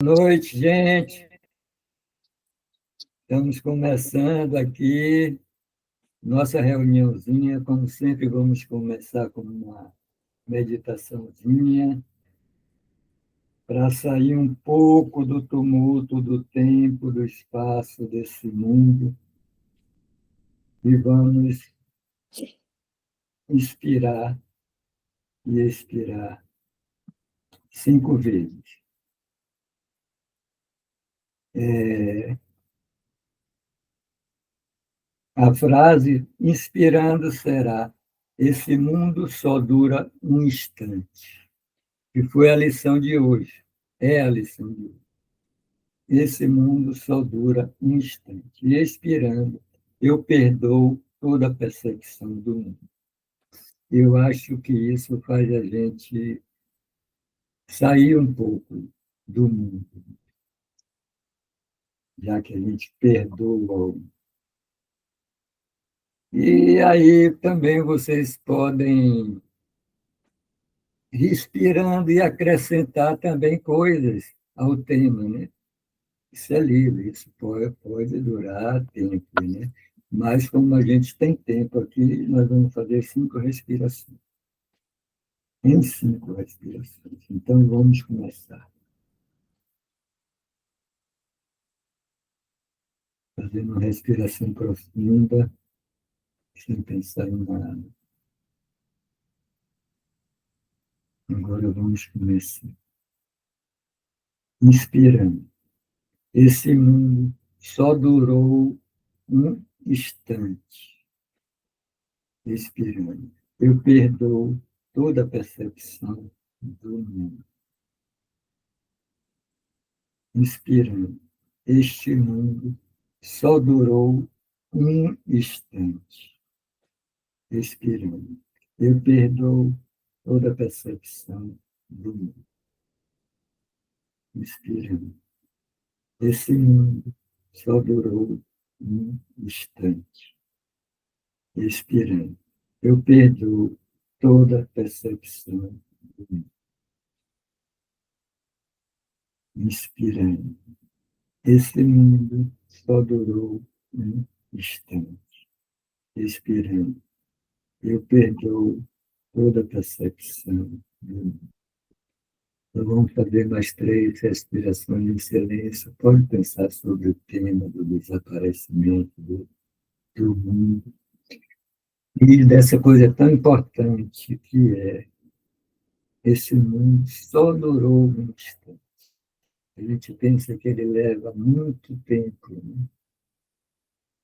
Boa noite, gente. Estamos começando aqui nossa reuniãozinha. Como sempre, vamos começar com uma meditaçãozinha para sair um pouco do tumulto do tempo, do espaço desse mundo e vamos inspirar e expirar 5 vezes. A frase inspirando será: esse mundo só dura um instante. Que foi a lição de hoje. É a lição de hoje. Esse mundo só dura um instante. E expirando, eu perdoo toda a percepção do mundo. Eu acho que isso faz a gente sair um pouco do mundo, já que a gente perdoa. E aí também vocês podem, respirando, e acrescentar também coisas ao tema, né? Isso é livre, isso pode durar tempo, né? Mas como a gente tem tempo aqui, nós vamos fazer 5 respirações. Em 5 respirações. Então, vamos começar. Fazendo uma respiração profunda, sem pensar em nada. Agora vamos começar. Inspirando. Esse mundo só durou um instante. Expirando. Eu perdoo toda a percepção do mundo. Inspirando. Este mundo só durou um instante. Expirando. Eu perdoo toda a percepção do mundo. Inspirando. Esse mundo só durou um instante. Expirando. Eu perdoo toda a percepção do mundo. Inspirando. Esse mundo só durou um instante. Expirando. Eu perdoo toda a percepção do mundo. Então, vamos fazer mais 3 respirações em silêncio. Pode pensar sobre o tema do desaparecimento do mundo e dessa coisa tão importante que é esse mundo só durou um instante. A gente pensa que ele leva muito tempo, né?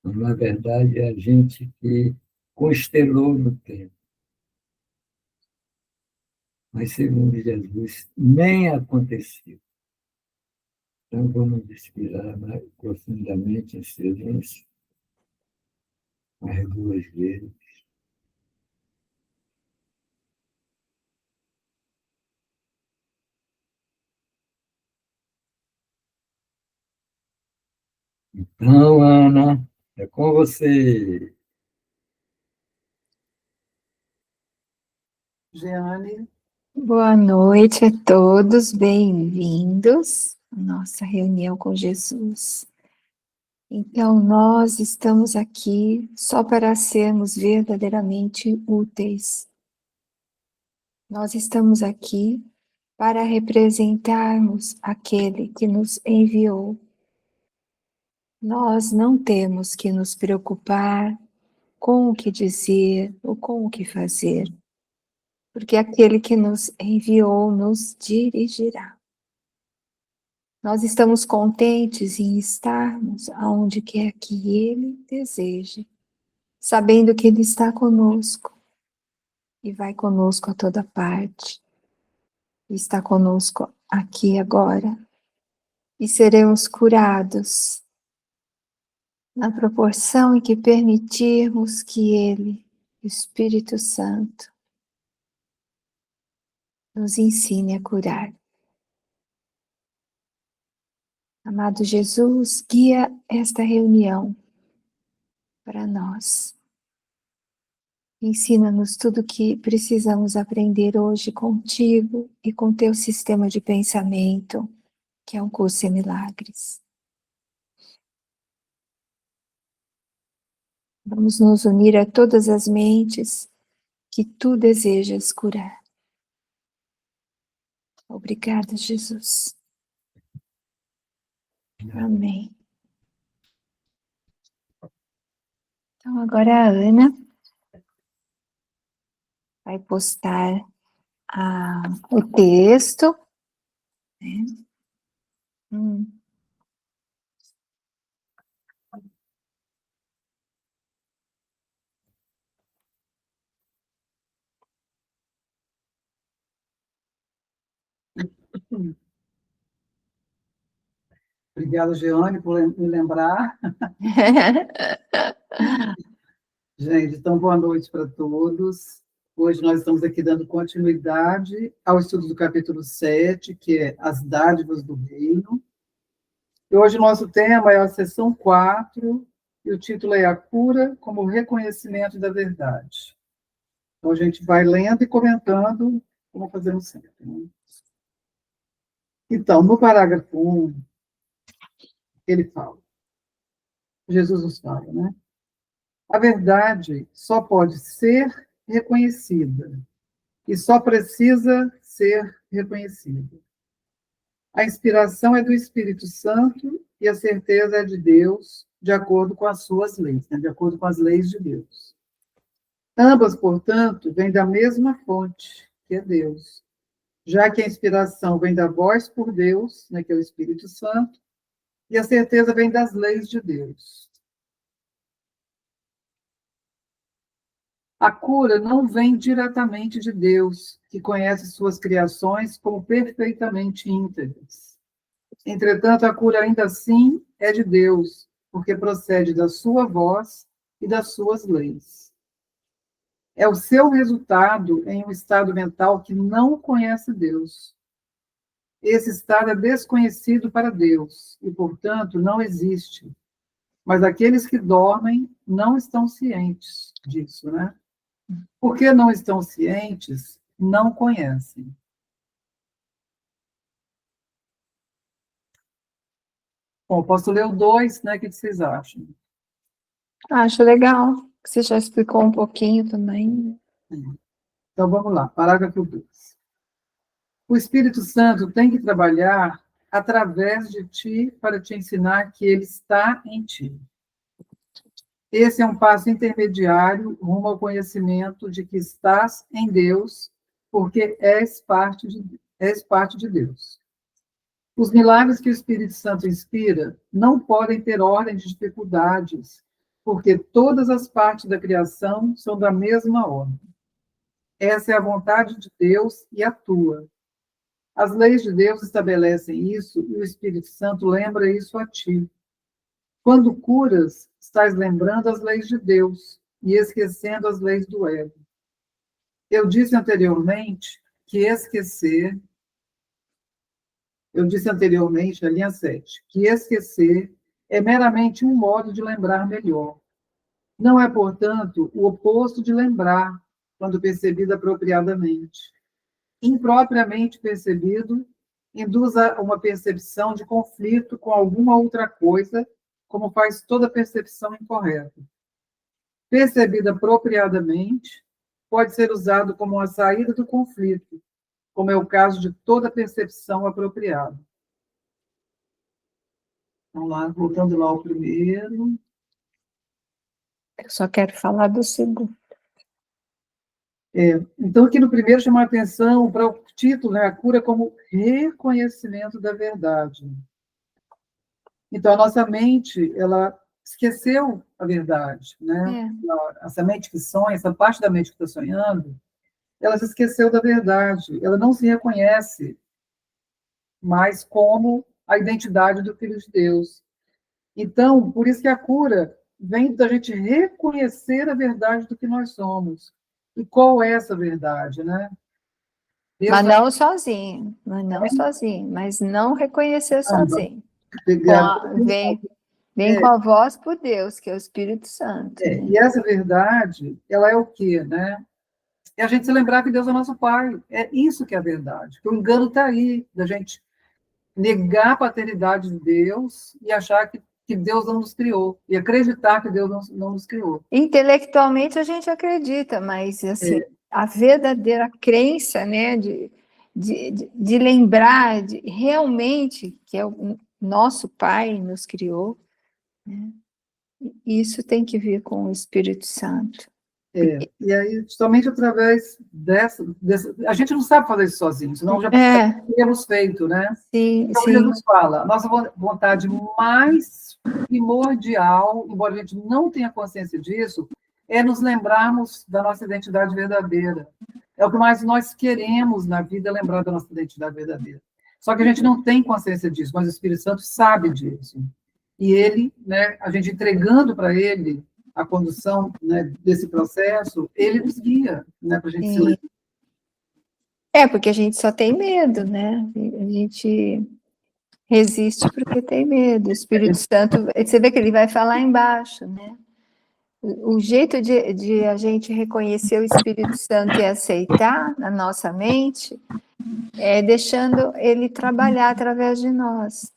Mas, na verdade, é a gente que constelou no tempo. Mas, segundo Jesus, nem aconteceu. Então, vamos respirar mais profundamente em silêncio, mais 2 vezes. Então, Ana, é com você. Jeane. Boa noite a todos, bem-vindos à nossa reunião com Jesus. Então, nós estamos aqui só para sermos verdadeiramente úteis. Nós estamos aqui para representarmos aquele que nos enviou. Nós não temos que nos preocupar com o que dizer ou com o que fazer, porque aquele que nos enviou nos dirigirá. Nós estamos contentes em estarmos aonde quer que Ele deseje, sabendo que Ele está conosco e vai conosco a toda parte, e está conosco aqui agora, e seremos curados na proporção em que permitirmos que Ele, o Espírito Santo, nos ensine a curar. Amado Jesus, guia esta reunião para nós. Ensina-nos tudo o que precisamos aprender hoje contigo e com teu sistema de pensamento. que é um curso em milagres. Vamos nos unir a todas as mentes que tu desejas curar. Obrigada, Jesus. Amém. Então, agora a Ana vai postar o texto. Né? Obrigada, Jeane, por me lembrar. Gente, então, boa noite para todos. Hoje nós estamos aqui dando continuidade ao estudo do capítulo 7, que é As Dádivas do Reino. E hoje o nosso tema é a seção 4, e o título é A Cura como Reconhecimento da Verdade. Então, a gente vai lendo e comentando, como fazemos sempre. Né? Então, no parágrafo 1, ele fala, Jesus nos fala, né? A verdade só pode ser reconhecida e só precisa ser reconhecida. A inspiração é do Espírito Santo e a certeza é de Deus, de acordo com as suas leis, né? De acordo com as leis de Deus. Ambas, portanto, vêm da mesma fonte, que é Deus, já que a inspiração vem da voz por Deus, né, que é o Espírito Santo, e a certeza vem das leis de Deus. A cura não vem diretamente de Deus, que conhece suas criações como perfeitamente íntegras. Entretanto, a cura ainda assim é de Deus, porque procede da sua voz e das suas leis. É o seu resultado em um estado mental que não conhece Deus. Esse estado é desconhecido para Deus e, portanto, não existe. Mas aqueles que dormem não estão cientes disso, né? Porque não estão cientes, não conhecem. Bom, posso ler o 2, né? O que vocês acham? Acho legal, que você já explicou um pouquinho também. Então, vamos lá, parágrafo 2. O Espírito Santo tem que trabalhar através de ti para te ensinar que ele está em ti. Esse é um passo intermediário rumo ao conhecimento de que estás em Deus, porque és parte de Deus. Os milagres que o Espírito Santo inspira não podem ter ordem de dificuldades, porque todas as partes da criação são da mesma ordem. Essa é a vontade de Deus e a tua. As leis de Deus estabelecem isso e o Espírito Santo lembra isso a ti. Quando curas, estás lembrando as leis de Deus e esquecendo as leis do ego. Eu disse anteriormente, na linha 7, que esquecer é meramente um modo de lembrar melhor. Não é, portanto, o oposto de lembrar, quando percebido apropriadamente. Impropriamente percebido, induz a uma percepção de conflito com alguma outra coisa, como faz toda percepção incorreta. Percebida apropriadamente, pode ser usado como uma saída do conflito, como é o caso de toda percepção apropriada. Vamos lá, voltando lá ao primeiro. Eu só quero falar do segundo. Então, aqui no primeiro, chamar a atenção para o título, né, a cura como reconhecimento da verdade. Então, a nossa mente, ela esqueceu a verdade, né? Essa mente que sonha, essa parte da mente que está sonhando, ela se esqueceu da verdade, ela não se reconhece mais como a identidade do Filho de Deus. Então, por isso que a cura vem da gente reconhecer a verdade do que nós somos. E qual é essa verdade, né? Deus Mas não sozinho, mas não reconhecer sozinho. Vem com a voz por Deus, que é o Espírito Santo. Né? E essa verdade, ela é o quê, né? É a gente se lembrar que Deus é nosso Pai. É isso que é a verdade. Que o engano está aí, da gente negar a paternidade de Deus e achar que Deus não nos criou, e acreditar que Deus não nos criou. Intelectualmente a gente acredita, mas assim, a verdadeira crença, né, de lembrar de realmente que é o nosso Pai nos criou, né, isso tem que vir com o Espírito Santo. E aí, somente através dessa... A gente não sabe fazer isso sozinho, senão já teríamos feito, né? Sim, então, sim. Jesus fala, a nossa vontade mais primordial, embora a gente não tenha consciência disso, é nos lembrarmos da nossa identidade verdadeira. É o que mais nós queremos na vida, lembrar da nossa identidade verdadeira. Só que a gente não tem consciência disso, mas o Espírito Santo sabe disso. E ele, né, a gente entregando para ele a condução, né, desse processo, ele nos guia, né, para a gente se lembrar. Porque a gente só tem medo, né? A gente resiste porque tem medo. O Espírito Santo, você vê que ele vai falar embaixo, né? O jeito de a gente reconhecer o Espírito Santo e aceitar na nossa mente é deixando ele trabalhar através de nós.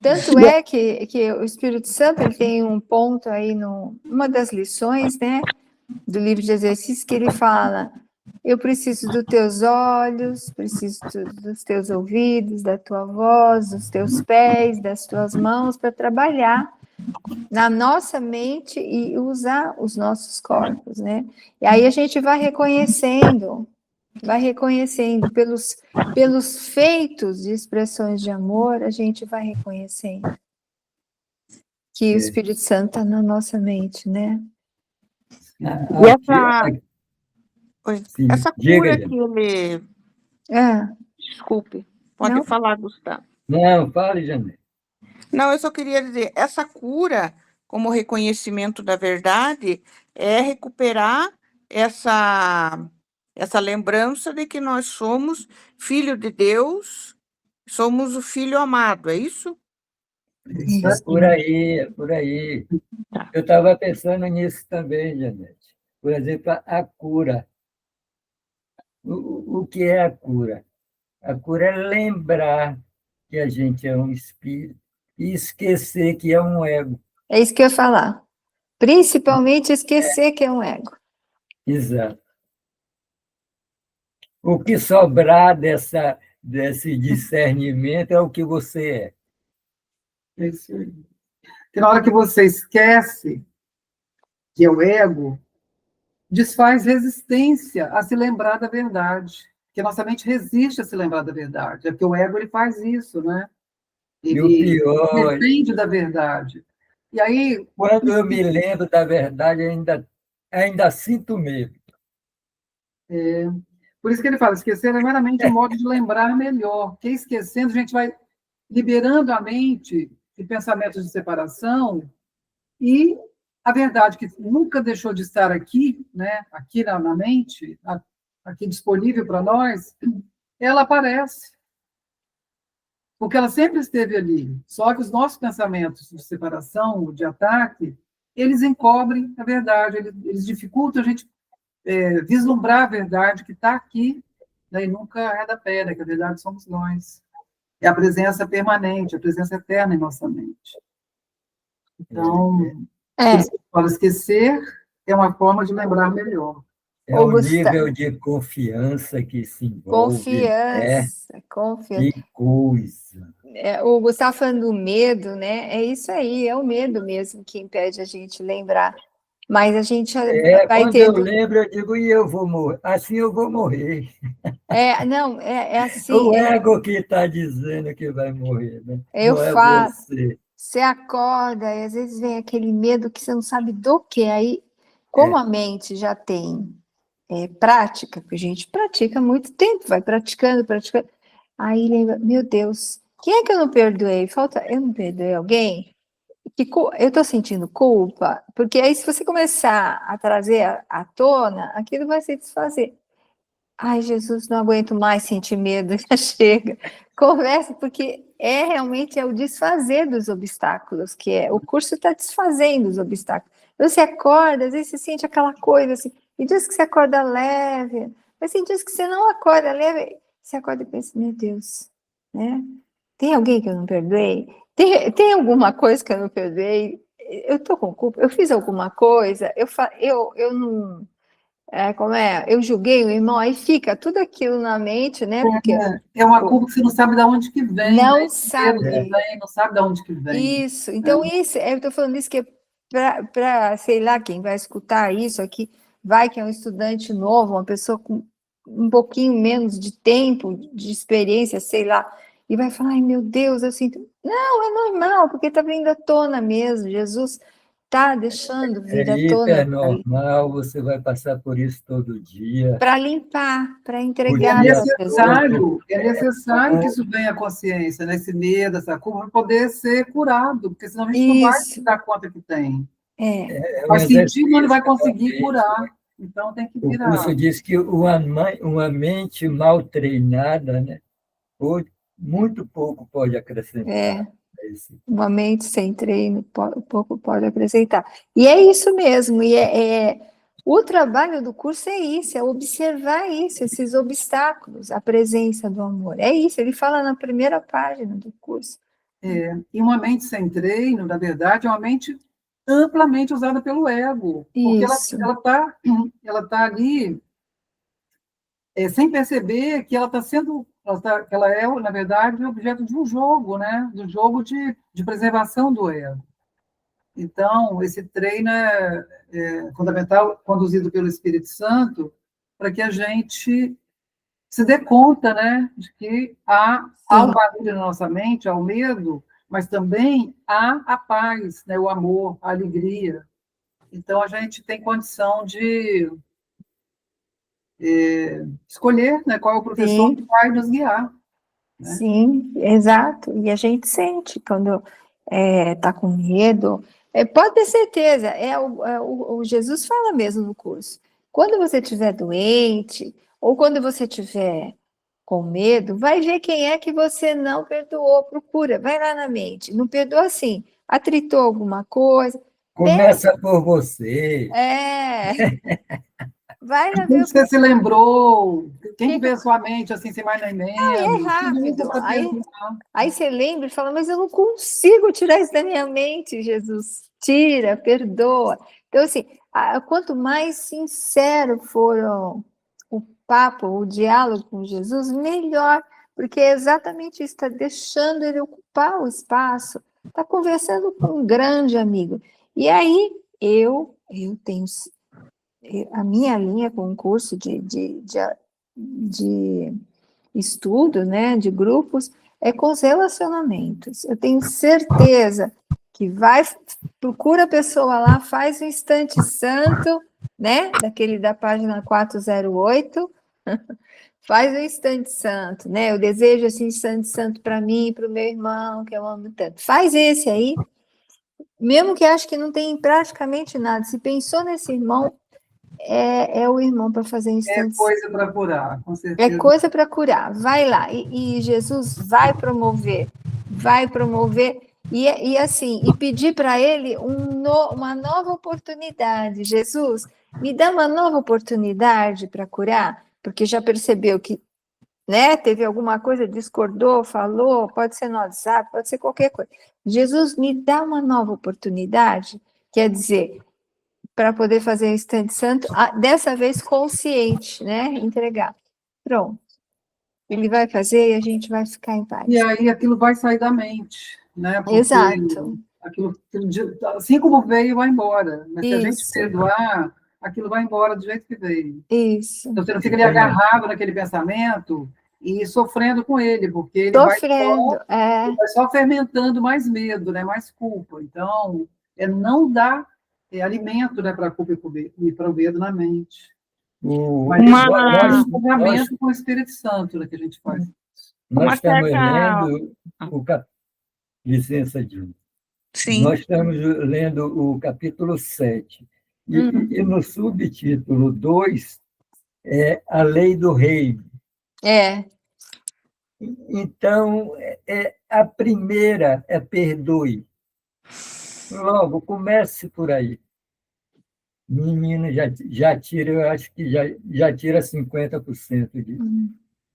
Tanto é que o Espírito Santo ele tem um ponto aí, numa das lições, né, do livro de exercícios, que ele fala: eu preciso dos teus olhos, preciso dos teus ouvidos, da tua voz, dos teus pés, das tuas mãos, para trabalhar na nossa mente e usar os nossos corpos, né? E aí a gente vai reconhecendo pelos feitos de expressões de amor, a gente vai reconhecendo que o Espírito Santo está na nossa mente, né? E essa cura que ele... Desculpe, pode falar, Gustavo. Não, fale, Janete. Não, eu só queria dizer, essa cura, como reconhecimento da verdade, é recuperar essa lembrança de que nós somos filho de Deus, somos o filho amado, é isso? É por aí, é por aí. Eu estava pensando nisso também, Janete. Por exemplo, a cura. O que é a cura? A cura é lembrar que a gente é um espírito e esquecer que é um ego. É isso que eu ia falar. Principalmente esquecer que é um ego. Exato. O que sobrar desse discernimento é o que você é. É isso aí. Porque na hora que você esquece que é o ego, desfaz resistência a se lembrar da verdade. Porque nossa mente resiste a se lembrar da verdade. É porque o ego ele faz isso, né? E o pior... depende da verdade. E aí... Quando eu me lembro da verdade, ainda sinto medo. Por isso que ele fala, esquecer é meramente um modo de lembrar melhor. Porque esquecendo, a gente vai liberando a mente de pensamentos de separação e a verdade que nunca deixou de estar aqui, né, aqui na mente, aqui disponível para nós, ela aparece. Porque ela sempre esteve ali. Só que os nossos pensamentos de separação, de ataque, eles encobrem a verdade, eles dificultam a gente vislumbrar a verdade que está aqui, né, e nunca é da pedra, que a verdade somos nós. É a presença permanente, a presença eterna em nossa mente. Então, esquecer é uma forma de lembrar melhor. É o nível de confiança que se envolve. Confiança. Que coisa. O Gustavo falando do medo, né? É isso aí, é o medo mesmo que impede a gente lembrar. Mas a gente vai quando eu lembro, eu digo, e eu vou morrer? Assim eu vou morrer. Não, é assim. O ego que está dizendo que vai morrer, né? Eu não falo, é você. Você acorda e às vezes vem aquele medo que você não sabe do que. Aí, como a mente já tem prática, porque a gente pratica há muito tempo, vai praticando. Aí lembra, meu Deus, quem é que eu não perdoei? Eu não perdoei alguém? Eu estou sentindo culpa, porque aí se você começar a trazer à tona, aquilo vai se desfazer. Ai, Jesus, não aguento mais sentir medo, já chega. Conversa, porque realmente o desfazer dos obstáculos, o curso está desfazendo os obstáculos. Você acorda, às vezes você sente aquela coisa assim, e diz que você acorda leve, mas tem dias que você não acorda leve, você acorda e pensa, meu Deus, né? Tem alguém que eu não perdoei? Tem alguma coisa que eu não perdoei? Eu estou com culpa? Eu fiz alguma coisa? Eu não. Como é? Eu julguei o irmão, aí fica tudo aquilo na mente, né? Porque É uma culpa que você não sabe de onde que vem, né? não Esse medo que sabe. vem, não sabe de onde que vem. Isso. Então, eu estou falando isso que é para, sei lá, quem vai escutar isso aqui, vai que é um estudante novo, uma pessoa com um pouquinho menos de tempo, de experiência, sei lá, e vai falar, ai meu Deus, eu sinto. Não, é normal, porque está vindo à tona mesmo. Jesus está deixando vir É à tona hipernormal, você vai passar por isso todo dia. para limpar, para O entregar dia para Jesus. todo. É necessário que isso venha à consciência, né? Esse medo, essa culpa, para poder ser curado, porque senão a gente não vai se Isso, dar conta que tem. é. É um Vai sentir, mas não vai exercício conseguir realmente. curar. Então tem que O curso virar. diz que uma mente mal treinada, né, muito pouco pode acrescentar É. a esse. Uma mente sem treino, pouco pode acrescentar. E é isso mesmo, o trabalho do curso é isso, é observar isso, esses obstáculos, a presença do amor. É isso, ele fala na primeira página do curso. E uma mente sem treino, na verdade, é uma mente amplamente usada pelo ego, porque Isso, ela tá ali sem perceber que ela está sendo, que ela é, na verdade, objeto de um jogo, né? Do jogo de preservação do ego. Então, esse treino é fundamental, conduzido pelo Espírito Santo, para que a gente se dê conta, né, de que há o sim, barulho na nossa mente, há o medo, mas também há a paz, né, o amor, a alegria. Então, a gente tem condição de escolher, né, qual é o professor que sim, vai nos guiar. Né? sim, exato. E a gente sente quando está com medo. Pode ter certeza, o Jesus fala mesmo no curso. Quando você estiver doente, ou quando você estiver com medo, vai ver quem é que você não perdoou, procura, vai lá na mente. Não perdoa assim, atritou alguma coisa, pensa, Começa por você. vai lá Quem ver que você se lembrou? Quem que que veio à sua mente, assim, sem mais nem e é menos? Quem usa rápido. para perdoar? Aí você lembra e fala, mas eu não consigo tirar isso da minha mente, Jesus. Tira, perdoa. Então, assim, quanto mais sincero for o papo, o diálogo com Jesus, melhor, porque é exatamente isso, está deixando ele ocupar o espaço, está conversando com um grande amigo. E aí, eu tenho a minha linha com um curso de estudo, né, de grupos, é com os relacionamentos. Eu tenho certeza que procura a pessoa lá, faz o instante santo, né, daquele da página 408, faz o instante santo, né, eu desejo esse instante santo para mim e para o meu irmão, que eu amo tanto. Faz esse aí, mesmo que ache que não tem praticamente nada, se pensou nesse irmão, é o irmão para fazer É instante santo. coisa para curar, com É certeza. coisa para curar. Vai lá. E Jesus vai promover e assim, e pedir para ele uma nova oportunidade. Jesus, me dá uma nova oportunidade para curar, porque já percebeu que, né, teve alguma coisa, discordou, falou, pode ser no WhatsApp, pode ser qualquer coisa. Jesus, me dá uma nova oportunidade, quer dizer, para poder fazer o instante santo, dessa vez consciente, né, entregar. Pronto. Ele vai fazer e a gente vai ficar em paz. E aí aquilo vai sair da mente, né? Porque Exato. assim como veio, vai embora. Mas se a gente Isso, perdoar, aquilo vai embora do jeito que veio. isso. Então você não fica ali agarrado naquele pensamento e sofrendo com ele, porque Sofrendo, ele vai só fermentando mais medo, né? Mais culpa. Então, não dar alimento, né, para a culpa e para o medo na mente. Mas esse é um envolvimento com o Espírito Santo, né, que a gente faz. Nós estamos lendo o licença, Dilma. Sim. Nós estamos lendo o capítulo 7. E no subtítulo 2 é a lei do reino. Então, a primeira é perdoe. Logo, comece por aí. Menino já tira, eu acho que já tira 50%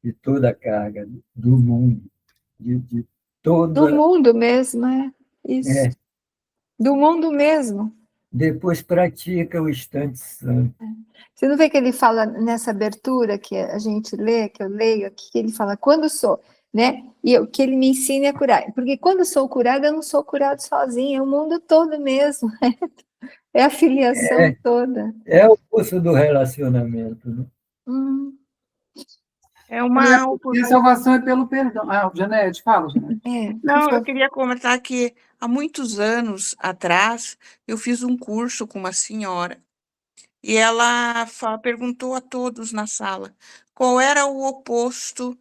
de toda a carga do mundo, de Do toda. mundo mesmo, é isso. É, Do mundo mesmo. depois pratica o instante santo. Você não vê que ele fala nessa abertura que a gente lê, que eu leio aqui, que ele fala, quando sou, né? E que ele me ensine a curar. Porque quando sou curada, eu não sou curado sozinha, é o mundo todo mesmo. É a filiação toda. É o curso do relacionamento, né? Hum, É uma E a salvação é pelo perdão. Ah, Janete, fala, Janete. por Não, eu favor. queria comentar que há muitos anos atrás eu fiz um curso com uma senhora e ela perguntou a todos na sala qual era o oposto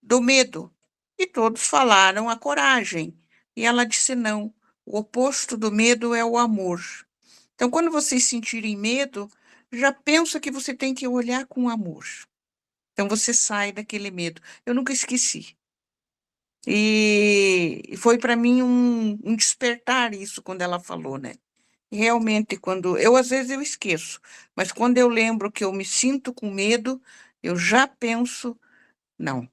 do medo. E todos falaram a coragem. E ela disse não, o oposto do medo é o amor. Então, quando vocês sentirem medo, já pensa que você tem que olhar com amor. Então, você sai daquele medo. Eu nunca esqueci. E foi para mim um despertar isso quando ela falou, né? E realmente, quando às vezes eu esqueço, mas quando eu lembro que eu me sinto com medo, eu já penso, não,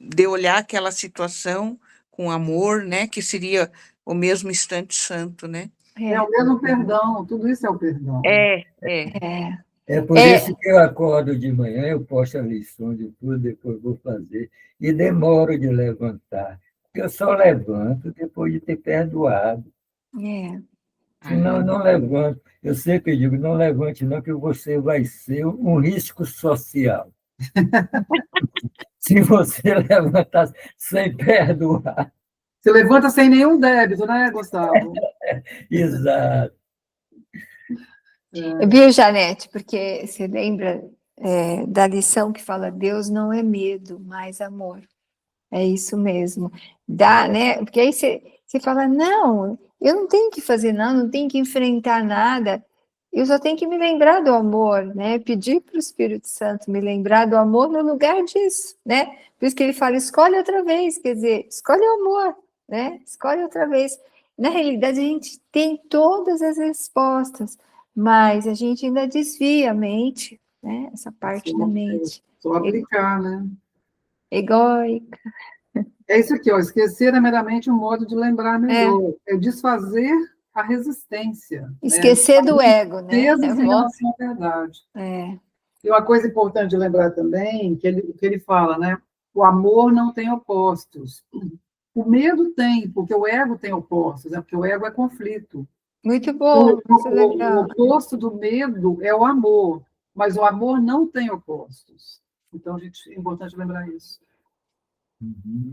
de olhar aquela situação com amor, né? Que seria o mesmo instante santo, né? É o mesmo perdão, tudo isso é o perdão. É. É por isso que eu acordo de manhã, eu posto a lição de tudo, depois vou fazer, e demoro de levantar. Porque eu só levanto depois de ter perdoado. Senão eu não levanto. Eu sempre digo, não levante não, que você vai ser um risco social. Se você levantar sem perdoar. Você levanta sem nenhum débito, né, Gustavo? Exato. Viu, Janete? Porque você lembra da lição que fala Deus não é medo, mas amor. É isso mesmo. Dá, né? Porque aí você fala, não, eu não tenho que fazer nada, não tenho que enfrentar nada, eu só tenho que me lembrar do amor, né? Pedir para o Espírito Santo me lembrar do amor no lugar disso, né? Por isso que ele fala, escolhe outra vez, quer dizer, escolhe o amor, né? Escolhe outra vez. Na realidade, a gente tem todas as respostas, mas a gente ainda desvia a mente, né? Essa parte da mente. Só aplicar, né? Egóica. É isso aqui, ó. Esquecer é meramente um modo de lembrar melhor. É desfazer a resistência. Esquecer do ego, né? Certezas em relação à verdade. E uma coisa importante de lembrar também, que ele fala, né? O amor não tem opostos. O medo tem, porque o ego tem opostos, né? Porque o ego é conflito. Muito bom, isso é O legal. oposto do medo é o amor, mas o amor não tem opostos. Então, gente, é importante lembrar isso.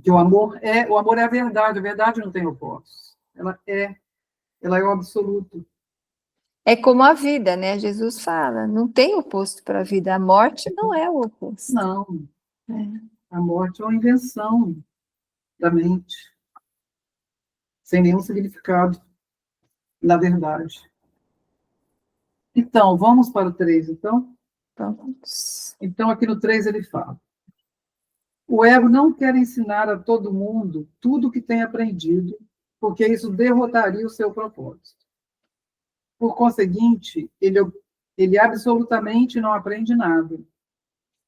Que o amor é a verdade não tem opostos. Ela é o absoluto. É como a vida, né? Jesus fala, não tem oposto para a vida, a morte não é o oposto. Não. A morte é uma invenção da mente, sem nenhum significado, na verdade. Então, vamos para o 3, então? Vamos. Então, aqui no 3 ele fala: o ego não quer ensinar a todo mundo tudo o que tem aprendido, porque isso derrotaria o seu propósito. Por conseguinte, ele absolutamente não aprende nada.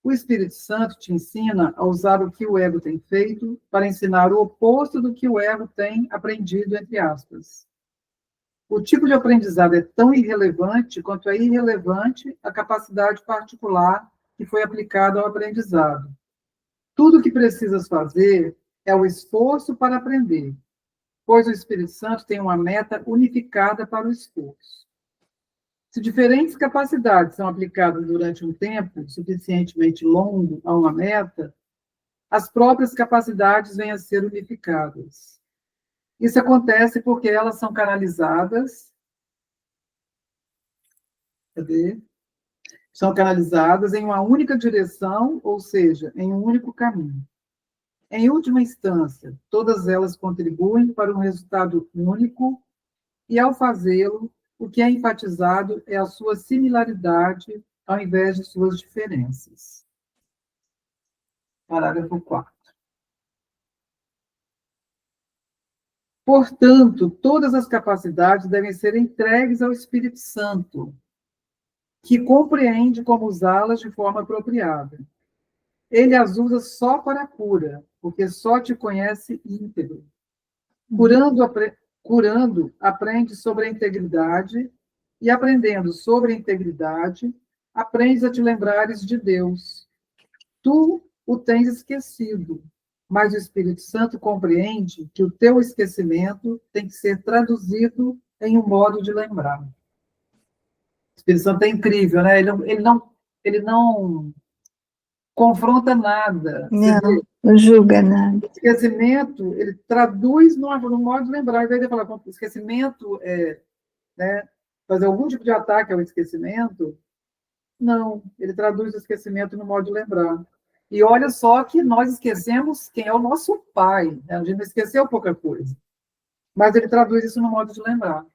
O Espírito Santo te ensina a usar o que o ego tem feito para ensinar o oposto do que o ego tem aprendido, entre aspas. O tipo de aprendizado é tão irrelevante quanto é irrelevante a capacidade particular que foi aplicada ao aprendizado. Tudo o que precisas fazer é o esforço para aprender, pois o Espírito Santo tem uma meta unificada para o esforço. Se diferentes capacidades são aplicadas durante um tempo suficientemente longo a uma meta, as próprias capacidades vêm a ser unificadas. Isso acontece porque elas são canalizadas. São canalizadas em uma única direção, ou seja, em um único caminho. Em última instância, todas elas contribuem para um resultado único, e ao fazê-lo, o que é enfatizado é a sua similaridade ao invés de suas diferenças. Parágrafo 4. Portanto, todas as capacidades devem ser entregues ao Espírito Santo, que compreende como usá-las de forma apropriada. Ele as usa só para a cura, porque só te conhece íntegro. Curando, aprende sobre a integridade, e aprendendo sobre a integridade, aprendes a te lembrares de Deus. Tu o tens esquecido, mas o Espírito Santo compreende que o teu esquecimento tem que ser traduzido em um modo de lembrar. O Espírito Santo é incrível, né? Ele não confronta nada. Você vê, Não julga nada. o esquecimento, ele traduz no modo de lembrar. Ao invés de falar que o esquecimento né, fazer algum tipo de ataque ao esquecimento, não, ele traduz o esquecimento no modo de lembrar. E olha só que nós esquecemos quem é o nosso pai, né? A gente não esqueceu pouca coisa, mas ele traduz isso no modo de lembrar.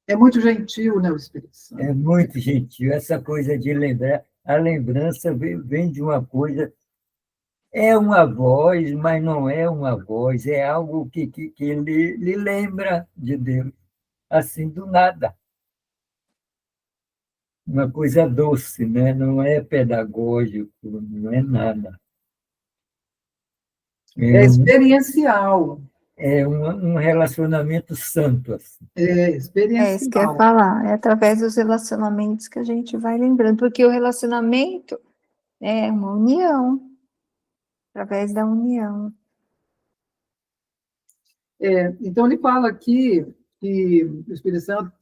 É muito gentil, né, o Espírito Santo. É muito gentil. Essa coisa de lembrar, a lembrança vem de uma coisa, é uma voz, mas não é uma voz, é algo que lhe lembra de Deus, assim, do nada. Uma coisa doce, né? Não é pedagógico, não é nada. É experiencial. É um relacionamento santo. Assim. É experiencial. É isso que eu ia falar. É através dos relacionamentos que a gente vai lembrando. Porque o relacionamento é uma união. Através da união. Então, ele fala aqui que o Espírito Santo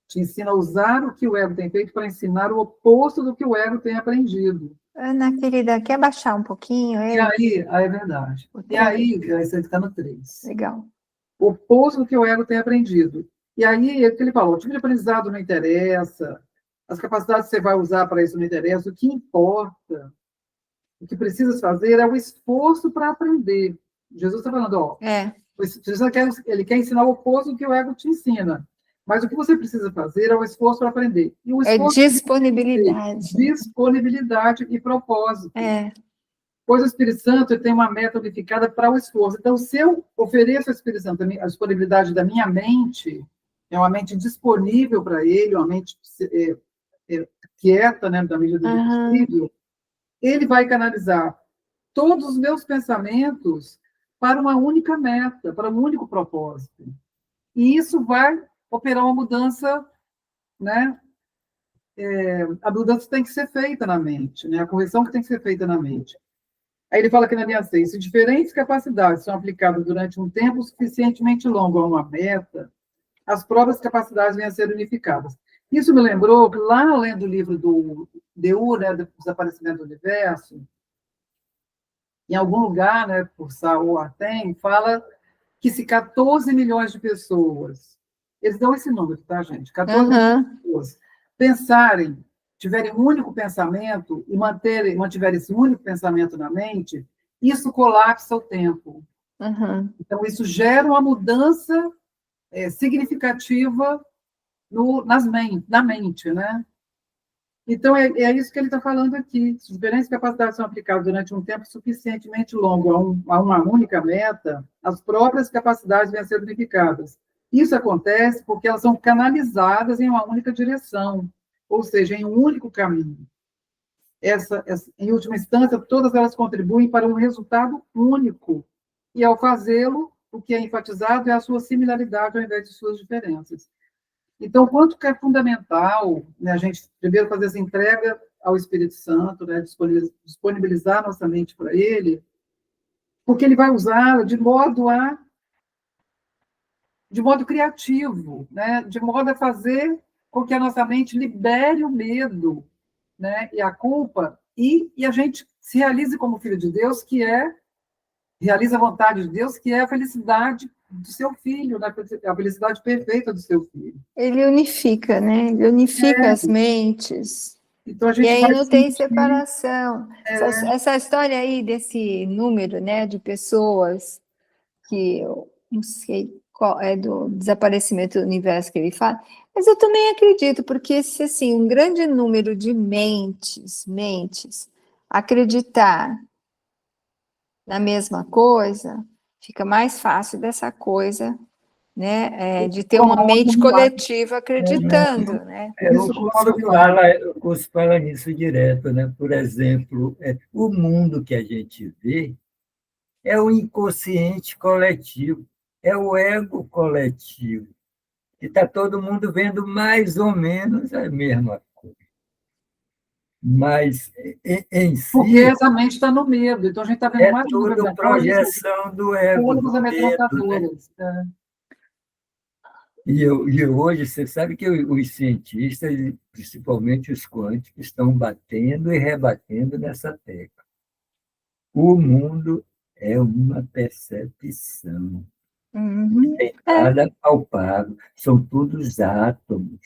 te ensina a usar o que o ego tem feito para ensinar o oposto do que o ego tem aprendido. Ana, querida, quer baixar um pouquinho? E aí é verdade. E aí, você está no 3. Legal. O oposto do que o ego tem aprendido. E aí, é o que ele falou, o tipo de aprendizado não interessa, as capacidades que você vai usar para isso não interessa, o que importa, o que precisa fazer é o esforço para aprender. Jesus está falando, ó, ele quer ensinar o oposto do que o ego te ensina. Mas o que você precisa fazer é o esforço para aprender. E o esforço disponibilidade. Disponibilidade e propósito. Pois o Espírito Santo tem uma meta unificada para o esforço. Então, se eu ofereço ao Espírito Santo a disponibilidade da minha mente, é uma mente disponível para ele, uma mente quieta, né, da medida do possível, ele vai canalizar todos os meus pensamentos para uma única meta, para um único propósito. E isso vai operar uma mudança, né? A mudança tem que ser feita na mente, né? A correção que tem que ser feita na mente. Aí ele fala aqui na linha 6, se diferentes capacidades são aplicadas durante um tempo suficientemente longo a uma meta, as próprias capacidades vêm a ser unificadas. Isso me lembrou que lá, lendo o livro do Deu, né, do Desaparecimento do Universo, em algum lugar, né, por Saul Artem, fala que se 14 milhões de pessoas, eles dão esse número, tá, gente? 14 milhões de pessoas pensarem, tiverem um único pensamento e mantiverem esse único pensamento na mente, isso colapsa o tempo. Então, isso gera uma mudança significativa na mente, né? Então, é isso que ele está falando aqui. Se diferentes capacidades são aplicadas durante um tempo suficientemente longo a uma única meta, as próprias capacidades vêm a ser unificadas. Isso acontece porque elas são canalizadas em uma única direção, ou seja, em um único caminho. Em última instância, todas elas contribuem para um resultado único. E, ao fazê-lo, o que é enfatizado é a sua similaridade ao invés de suas diferenças. Então, quanto que é fundamental, né, a gente primeiro fazer essa entrega ao Espírito Santo, né, disponibilizar nossa mente para ele, porque ele vai usá-la de modo criativo, né, de modo a fazer com que a nossa mente libere o medo, né, e a culpa, e a gente se realize como filho de Deus, realiza a vontade de Deus, que é a felicidade do seu filho, né? A felicidade perfeita do seu filho. Ele unifica, né? Ele unifica as mentes. Então, a gente e aí não tem separação. Essa história aí desse número, né, de pessoas que eu não sei qual é do desaparecimento do universo que ele fala, mas eu também acredito, porque se assim, um grande número de mentes acreditar na mesma coisa, fica mais fácil dessa coisa né? De ter uma Comum, mente não vai. coletiva acreditando, né? Isso O com o curso milagre. o curso fala nisso direto, né? Por exemplo, o mundo que a gente vê é o inconsciente coletivo, é o ego coletivo, e está todo mundo vendo mais ou menos a mesma coisa. Mas, em Porque si, essa mente está no medo, então a gente está vendo é mais uma vez, tudo projeção do ego, todas do as medo, né? amedrontadoras. E hoje, você sabe que os cientistas, principalmente os quânticos, estão batendo e rebatendo nessa tecla. O mundo é uma percepção, Uhum. tem nada palpável, são todos átomos,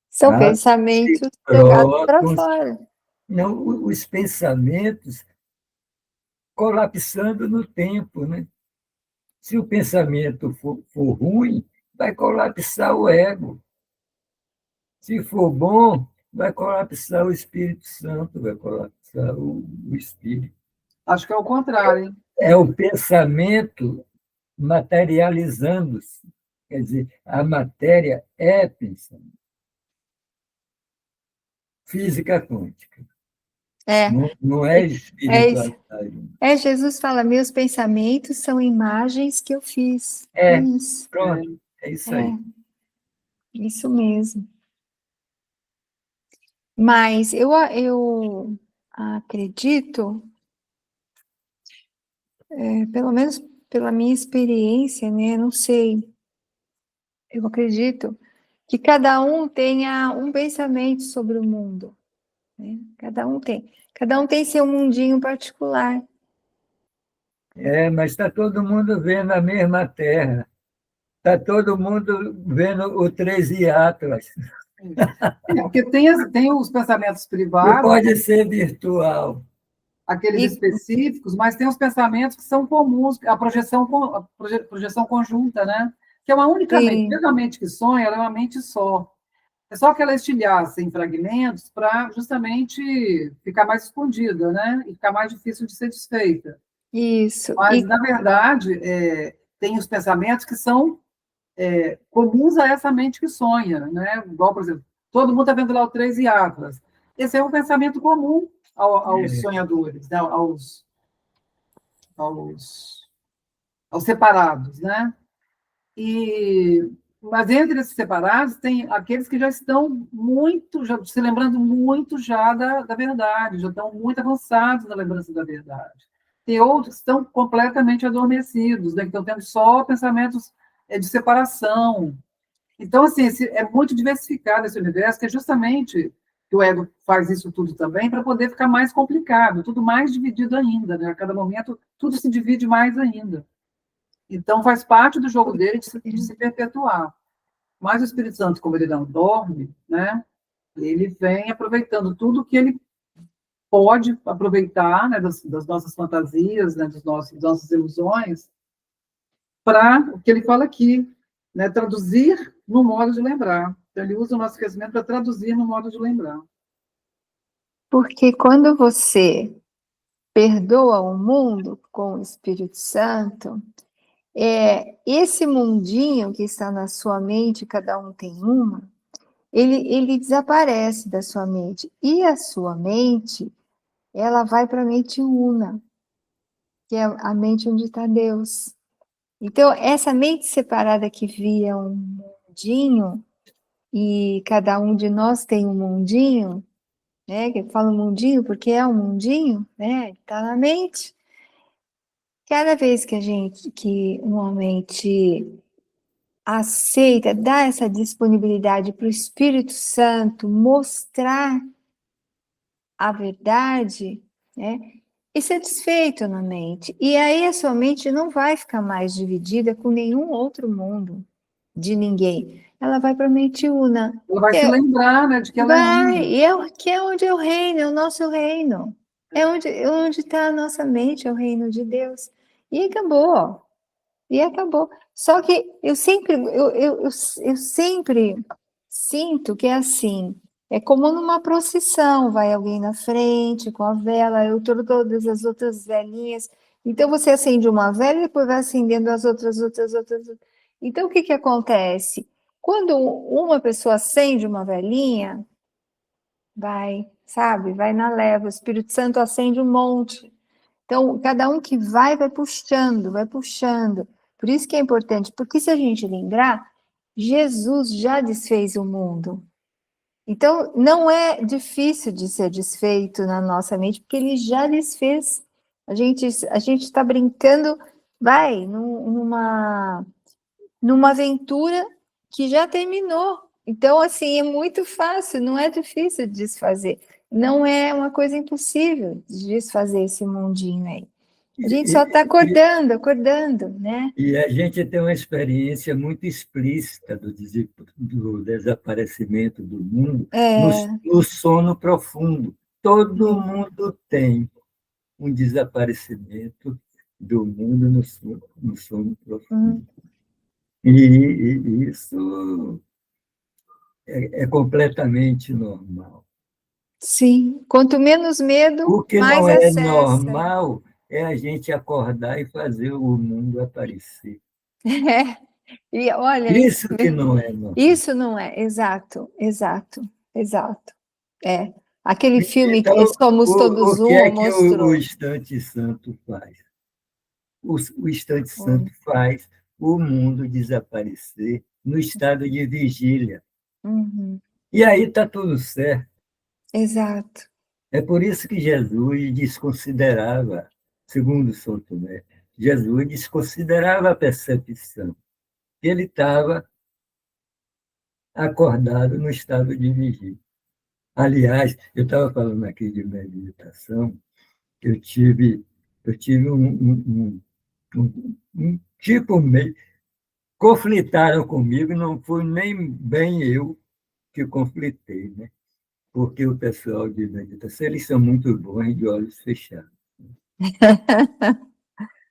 São átomos e pensamentos jogados para prótons. fora. Não, os pensamentos colapsando no tempo, né? Se o pensamento for ruim, vai colapsar o ego. Se for bom, vai colapsar o Espírito Santo, vai colapsar o Espírito. Acho que é o contrário, hein? É o pensamento materializando-se. Quer dizer, a matéria é pensamento. Física quântica. É, Não é é isso. espiritualidade. Jesus fala, meus pensamentos são imagens que eu fiz. É É, isso. pronto, é isso aí. Isso mesmo. Mas eu acredito, pelo menos pela minha experiência, né? Não sei. Eu acredito que cada um tenha um pensamento sobre o mundo, né? Cada um tem seu mundinho particular. Mas está todo mundo vendo a mesma terra. Está todo mundo vendo o 13 Atlas. Porque tem os pensamentos Não privados, pode ser virtual. aqueles E específicos, mas tem os pensamentos que são comuns, a projeção conjunta, né? Que é uma única mente. sim, Mesmo a mente que sonha, ela é uma mente só. É só que ela estilhaça em fragmentos para justamente ficar mais escondida, né? E ficar mais difícil de ser desfeita. isso. Mas, na verdade, tem os pensamentos que são comuns a essa mente que sonha, né? Igual, por exemplo, todo mundo está vendo lá o 13 Atlas. Esse é um pensamento comum aos sonhadores, né? aos, aos separados, né? Mas entre esses separados tem aqueles que já estão já se lembrando muito já da verdade, já estão muito avançados na lembrança da verdade. Tem outros que estão completamente adormecidos, né? Que estão tendo só pensamentos de separação. Então, assim, é muito diversificado esse universo, que é justamente que o ego faz isso tudo também para poder ficar mais complicado, tudo mais dividido ainda, né? A cada momento, tudo se divide mais ainda. Então, faz parte do jogo dele de se perpetuar. Mas o Espírito Santo, como ele não dorme, né? Ele vem aproveitando tudo que ele pode aproveitar, né, das nossas fantasias, né, das nossas ilusões, para o que ele fala aqui, né, traduzir no modo de lembrar. Então, ele usa o nosso esquecimento para traduzir no modo de lembrar. porque quando você perdoa o mundo com o Espírito Santo, esse mundinho que está na sua mente, cada um tem uma, ele desaparece da sua mente. E a sua mente, ela vai para a mente una, que é a mente onde está Deus. Então, essa mente separada que via um mundinho, e cada um de nós tem um mundinho, né? Que eu falo mundinho porque é um mundinho, né? Está na mente. Cada vez que uma mente aceita, dá essa disponibilidade para o Espírito Santo mostrar a verdade, né? Isso é desfeito na mente. E aí a sua mente não vai ficar mais dividida com nenhum outro mundo de ninguém. Ela vai para a mente una. Ela vai se lembrar, né, de que ela é uma. Que é onde eu reino, é o nosso reino. É onde está a nossa mente, é o reino de Deus. E acabou. E acabou. Só que eu sempre sinto que é assim. É como numa procissão, vai alguém na frente com a vela, eu todas as outras velinhas. Então você acende uma vela e depois vai acendendo as outras. Então, o que que acontece? Quando uma pessoa acende uma velinha, vai, sabe, vai na leva, o Espírito Santo acende um monte. Então, cada um que vai puxando, vai puxando. Por isso que é importante, porque se a gente lembrar, Jesus já desfez o mundo. Então, não é difícil de ser desfeito na nossa mente, porque ele já desfez. A gente está brincando, vai, numa aventura que já terminou. Então, assim, é muito fácil, não é difícil de desfazer. Não é uma coisa impossível de desfazer esse mundinho aí. A gente só está acordando, né? E a gente tem uma experiência muito explícita do desaparecimento do mundo no sono profundo. Todo mundo tem um desaparecimento do mundo no sono profundo. E isso é completamente normal. Sim, quanto menos medo, O que mais não é acessa. normal é a gente acordar e fazer o mundo aparecer. E olha, Isso que não é normal. isso não é, exato. É. Aquele filme que Então, Somos Todos o que Um é que mostrou. o Instante Santo faz? O Instante Santo faz o mundo desaparecer no estado de vigília. Uhum. E aí está tudo certo. Exato. É por isso que Jesus desconsiderava, segundo São Tomé, Jesus desconsiderava a percepção. Ele estava acordado no estado de vigília. Aliás, eu estava falando aqui de meditação, eu tive um tipo meio. Conflitaram comigo, não fui nem bem eu que conflitei, né? Porque o pessoal de meditação, eles são muito bons de olhos fechados.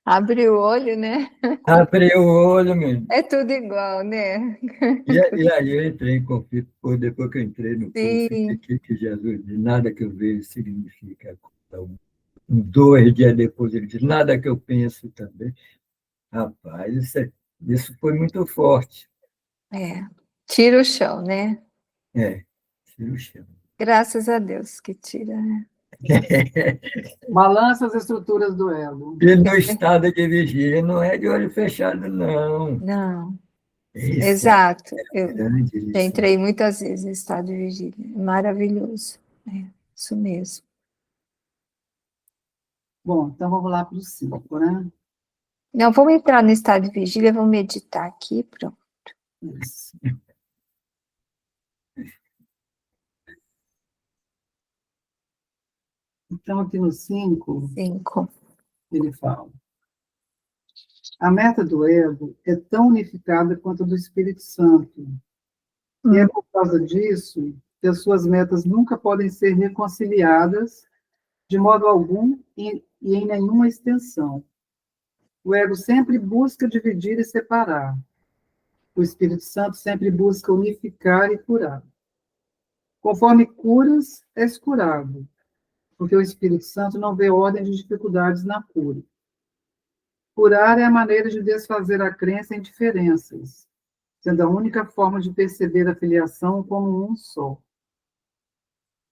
Abre o olho, né? Abri o olho, meu. É tudo igual, né? E aí eu entrei em conflito, depois que eu entrei no curso, Sim. que Jesus disse, nada que eu vejo significa um. 2 dias depois ele disse, nada que eu penso também. Rapaz, isso foi muito forte. É. Tira o chão, né? Tira o chão. Graças a Deus que tira, né? Balança as estruturas do ego. E no estado de vigília não é de olho fechado, não. Não. Isso é Exato. Eu grande já lição. entrei muitas vezes em estado de vigília. Maravilhoso. É, isso mesmo. Bom, então vamos lá para o 5, né? Não, vamos entrar no estado de vigília, vamos meditar aqui, pronto. Isso. Então, aqui no 5, 5. ele fala: a meta do ego é tão unificada quanto a do Espírito Santo. E é por causa disso que as suas metas nunca podem ser reconciliadas de modo algum e em nenhuma extensão. O ego sempre busca dividir e separar. O Espírito Santo sempre busca unificar e curar. Conforme curas, és curado, porque o Espírito Santo não vê ordem de dificuldades na cura. Curar é a maneira de desfazer a crença em diferenças, sendo a única forma de perceber a filiação como um só.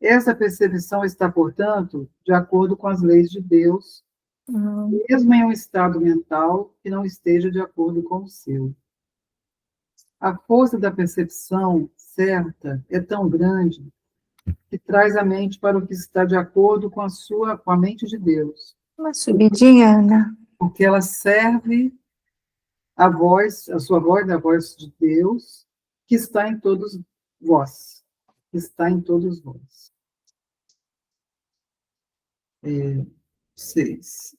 Essa percepção está, portanto, de acordo com as leis de Deus, mesmo em um estado mental que não esteja de acordo com o seu. A força da percepção certa é tão grande que traz a mente para o que está de acordo com a mente de Deus. Uma subidinha, Ana. Porque ela serve a sua voz, a voz de Deus, que está em todos vós. Que está em todos vós. 6.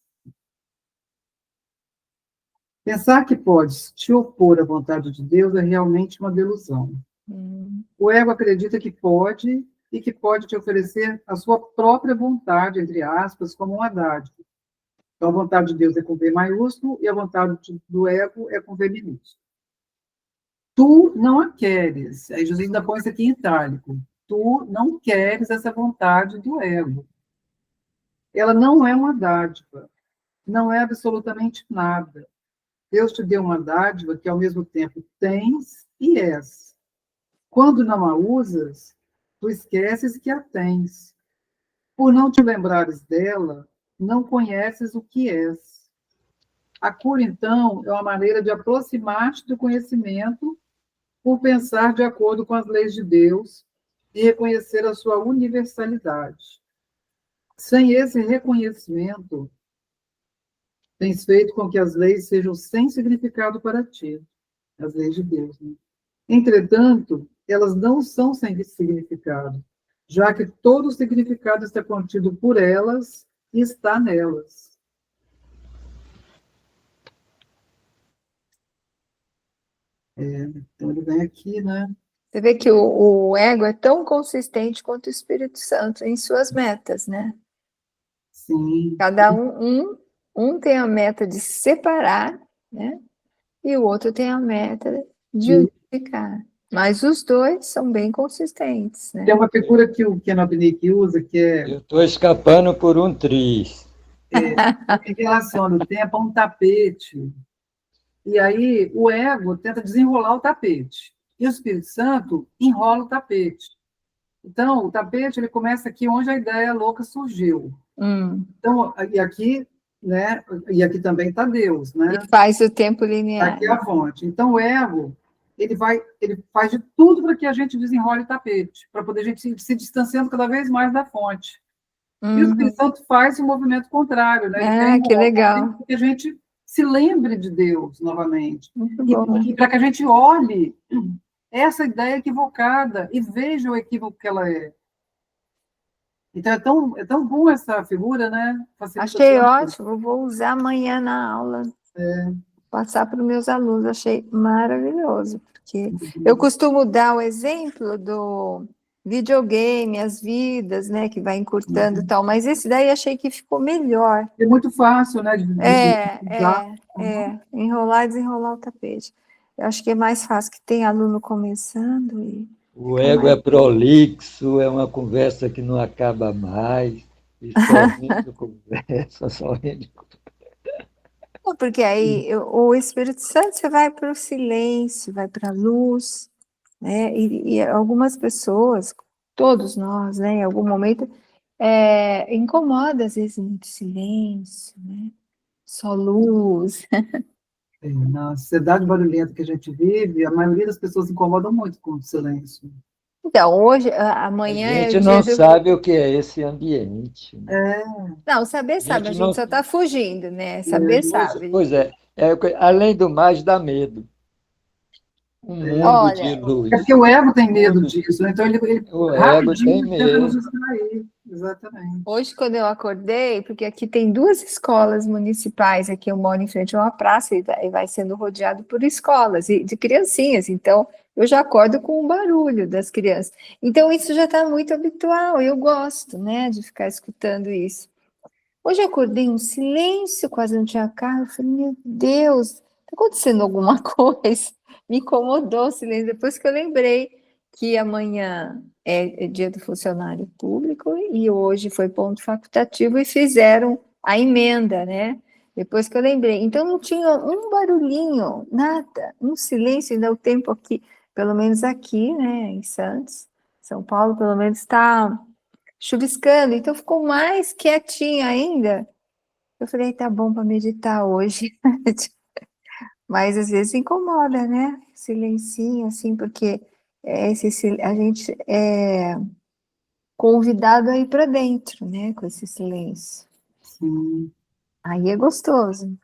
Pensar que podes te opor à vontade de Deus é realmente uma delusão. O ego acredita que pode e que pode te oferecer a sua própria vontade, entre aspas, como uma dádiva. Então, a vontade de Deus é com V maiúsculo e a vontade do ego é com V minúsculo. Tu não a queres. Aí Jesus ainda põe isso aqui em itálico. Tu não queres essa vontade do ego. Ela não é uma dádiva. Não é absolutamente nada. Deus te deu uma dádiva que ao mesmo tempo tens e és. Quando não a usas, tu esqueces que a tens. Por não te lembrares dela, não conheces o que és. A cura, então, é uma maneira de aproximar-te do conhecimento por pensar de acordo com as leis de Deus e reconhecer a sua universalidade. Sem esse reconhecimento, tens feito com que as leis sejam sem significado para ti, as leis de Deus, né? Entretanto, elas não são sem significado, já que todo o significado está contido por elas e está nelas. Então, ele vem aqui, né? Você vê que o ego é tão consistente quanto o Espírito Santo em suas metas, né? Sim. Cada um tem a meta de separar, né? E o outro tem a meta de unificar. Mas os dois são bem consistentes, né? Tem uma figura que o Ken Abnick usa, que é Eu estou escapando por um triz. em relação ao tempo, a um tapete. E aí o ego tenta desenrolar o tapete. E o Espírito Santo enrola o tapete. Então, o tapete ele começa aqui onde a ideia louca surgiu. Então, e aqui, né? E aqui também está Deus, né? E faz o tempo linear. Aqui é a fonte. Então, o ego ele faz de tudo para que a gente desenrole o tapete, para poder a gente ir se distanciando cada vez mais da fonte. E o Espírito Santo faz o movimento contrário, né? Ele quer que legal. para que a gente se lembre de Deus novamente. Muito bom. E para que a gente olhe essa ideia equivocada e veja o equívoco que ela é. Então, é tão bom essa figura, né? Achei ótimo, vou usar amanhã na aula. Passar para os meus alunos, achei maravilhoso, porque eu costumo dar o exemplo do videogame, as vidas, né, que vai encurtando e tal, mas esse daí achei que ficou melhor. É muito fácil, né? Enrolar e desenrolar o tapete. Eu acho que é mais fácil, que tem aluno começando e... O ego é prolixo, é uma conversa que não acaba mais, e só rende conversa, só rende conversa. Porque aí o Espírito Santo, você vai para o silêncio, vai para a luz, né? E algumas pessoas, todos nós, né, em algum momento, incomoda às vezes muito silêncio, né? Só luz. Na sociedade barulhenta que a gente vive, a maioria das pessoas se incomodam muito com o silêncio. Então, hoje, amanhã A é o gente dia não do... sabe o que é esse ambiente. Né? Não, saber sabe, a não- gente só está fugindo, né? Saber sabe. Pois é, além do mais, dá medo. Um mundo Olha, de luz. É porque o ego tem medo disso, né? Então ele O ego rapidinho tem tenta nos medo. distrair. Exatamente. hoje, quando eu acordei, porque aqui tem 2 escolas municipais, aqui eu moro em frente a uma praça e vai sendo rodeado por escolas e de criancinhas, então eu já acordo com o barulho das crianças. Então isso já está muito habitual, eu gosto, né, de ficar escutando isso. Hoje eu acordei um silêncio, quase não tinha carro, eu falei, meu Deus, está acontecendo alguma coisa? Me incomodou o silêncio, depois que eu lembrei que amanhã é dia do funcionário público e hoje foi ponto facultativo e fizeram a emenda, né? Depois que eu lembrei. Então não tinha um barulhinho, nada, um silêncio, ainda o tempo aqui, pelo menos aqui, né, em Santos, São Paulo, pelo menos está chuviscando, então ficou mais quietinho ainda. Eu falei, tá bom para meditar hoje. Mas às vezes incomoda, né? Silencinho, assim, porque a gente é convidado a ir para dentro, né? Com esse silêncio. Sim. Aí é gostoso.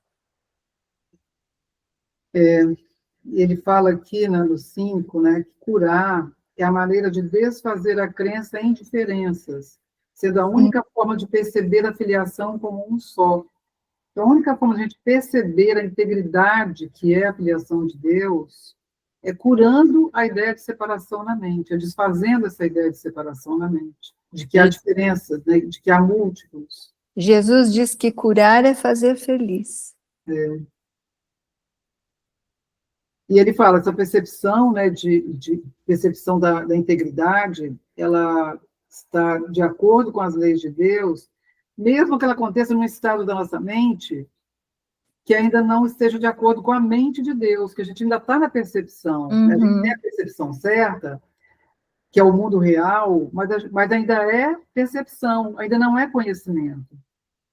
Ele fala aqui, né, no 5, né, que curar é a maneira de desfazer a crença em diferenças, sendo a única forma de perceber a filiação como um só. Então, a única forma de a gente perceber a integridade que é a filiação de Deus é curando a ideia de separação na mente, é desfazendo essa ideia de separação na mente, de que há diferenças, né, de que há múltiplos. Jesus diz que curar é fazer feliz. E ele fala, essa percepção, né, de percepção da integridade, ela está de acordo com as leis de Deus, mesmo que ela aconteça num estado da nossa mente que ainda não esteja de acordo com a mente de Deus, que a gente ainda está na percepção, né? A gente tem a percepção certa, que é o mundo real, mas ainda é percepção, ainda não é conhecimento.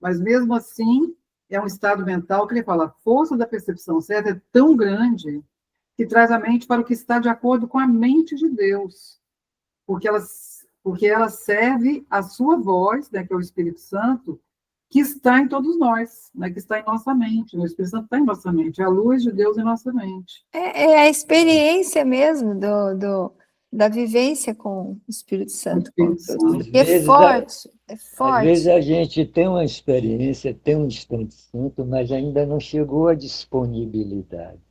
Mas mesmo assim, é um estado mental que ele fala, a força da percepção certa é tão grande que traz a mente para o que está de acordo com a mente de Deus, porque ela serve a sua voz, né, que é o Espírito Santo, que está em todos nós, né, que está em nossa mente. O Espírito Santo está em nossa mente, é a luz de Deus em nossa mente. É a experiência mesmo da vivência com o Espírito O Santo. Espírito Santo. E é forte, é Às forte. vezes a gente tem uma experiência, tem um Espírito Santo, mas ainda não chegou à disponibilidade.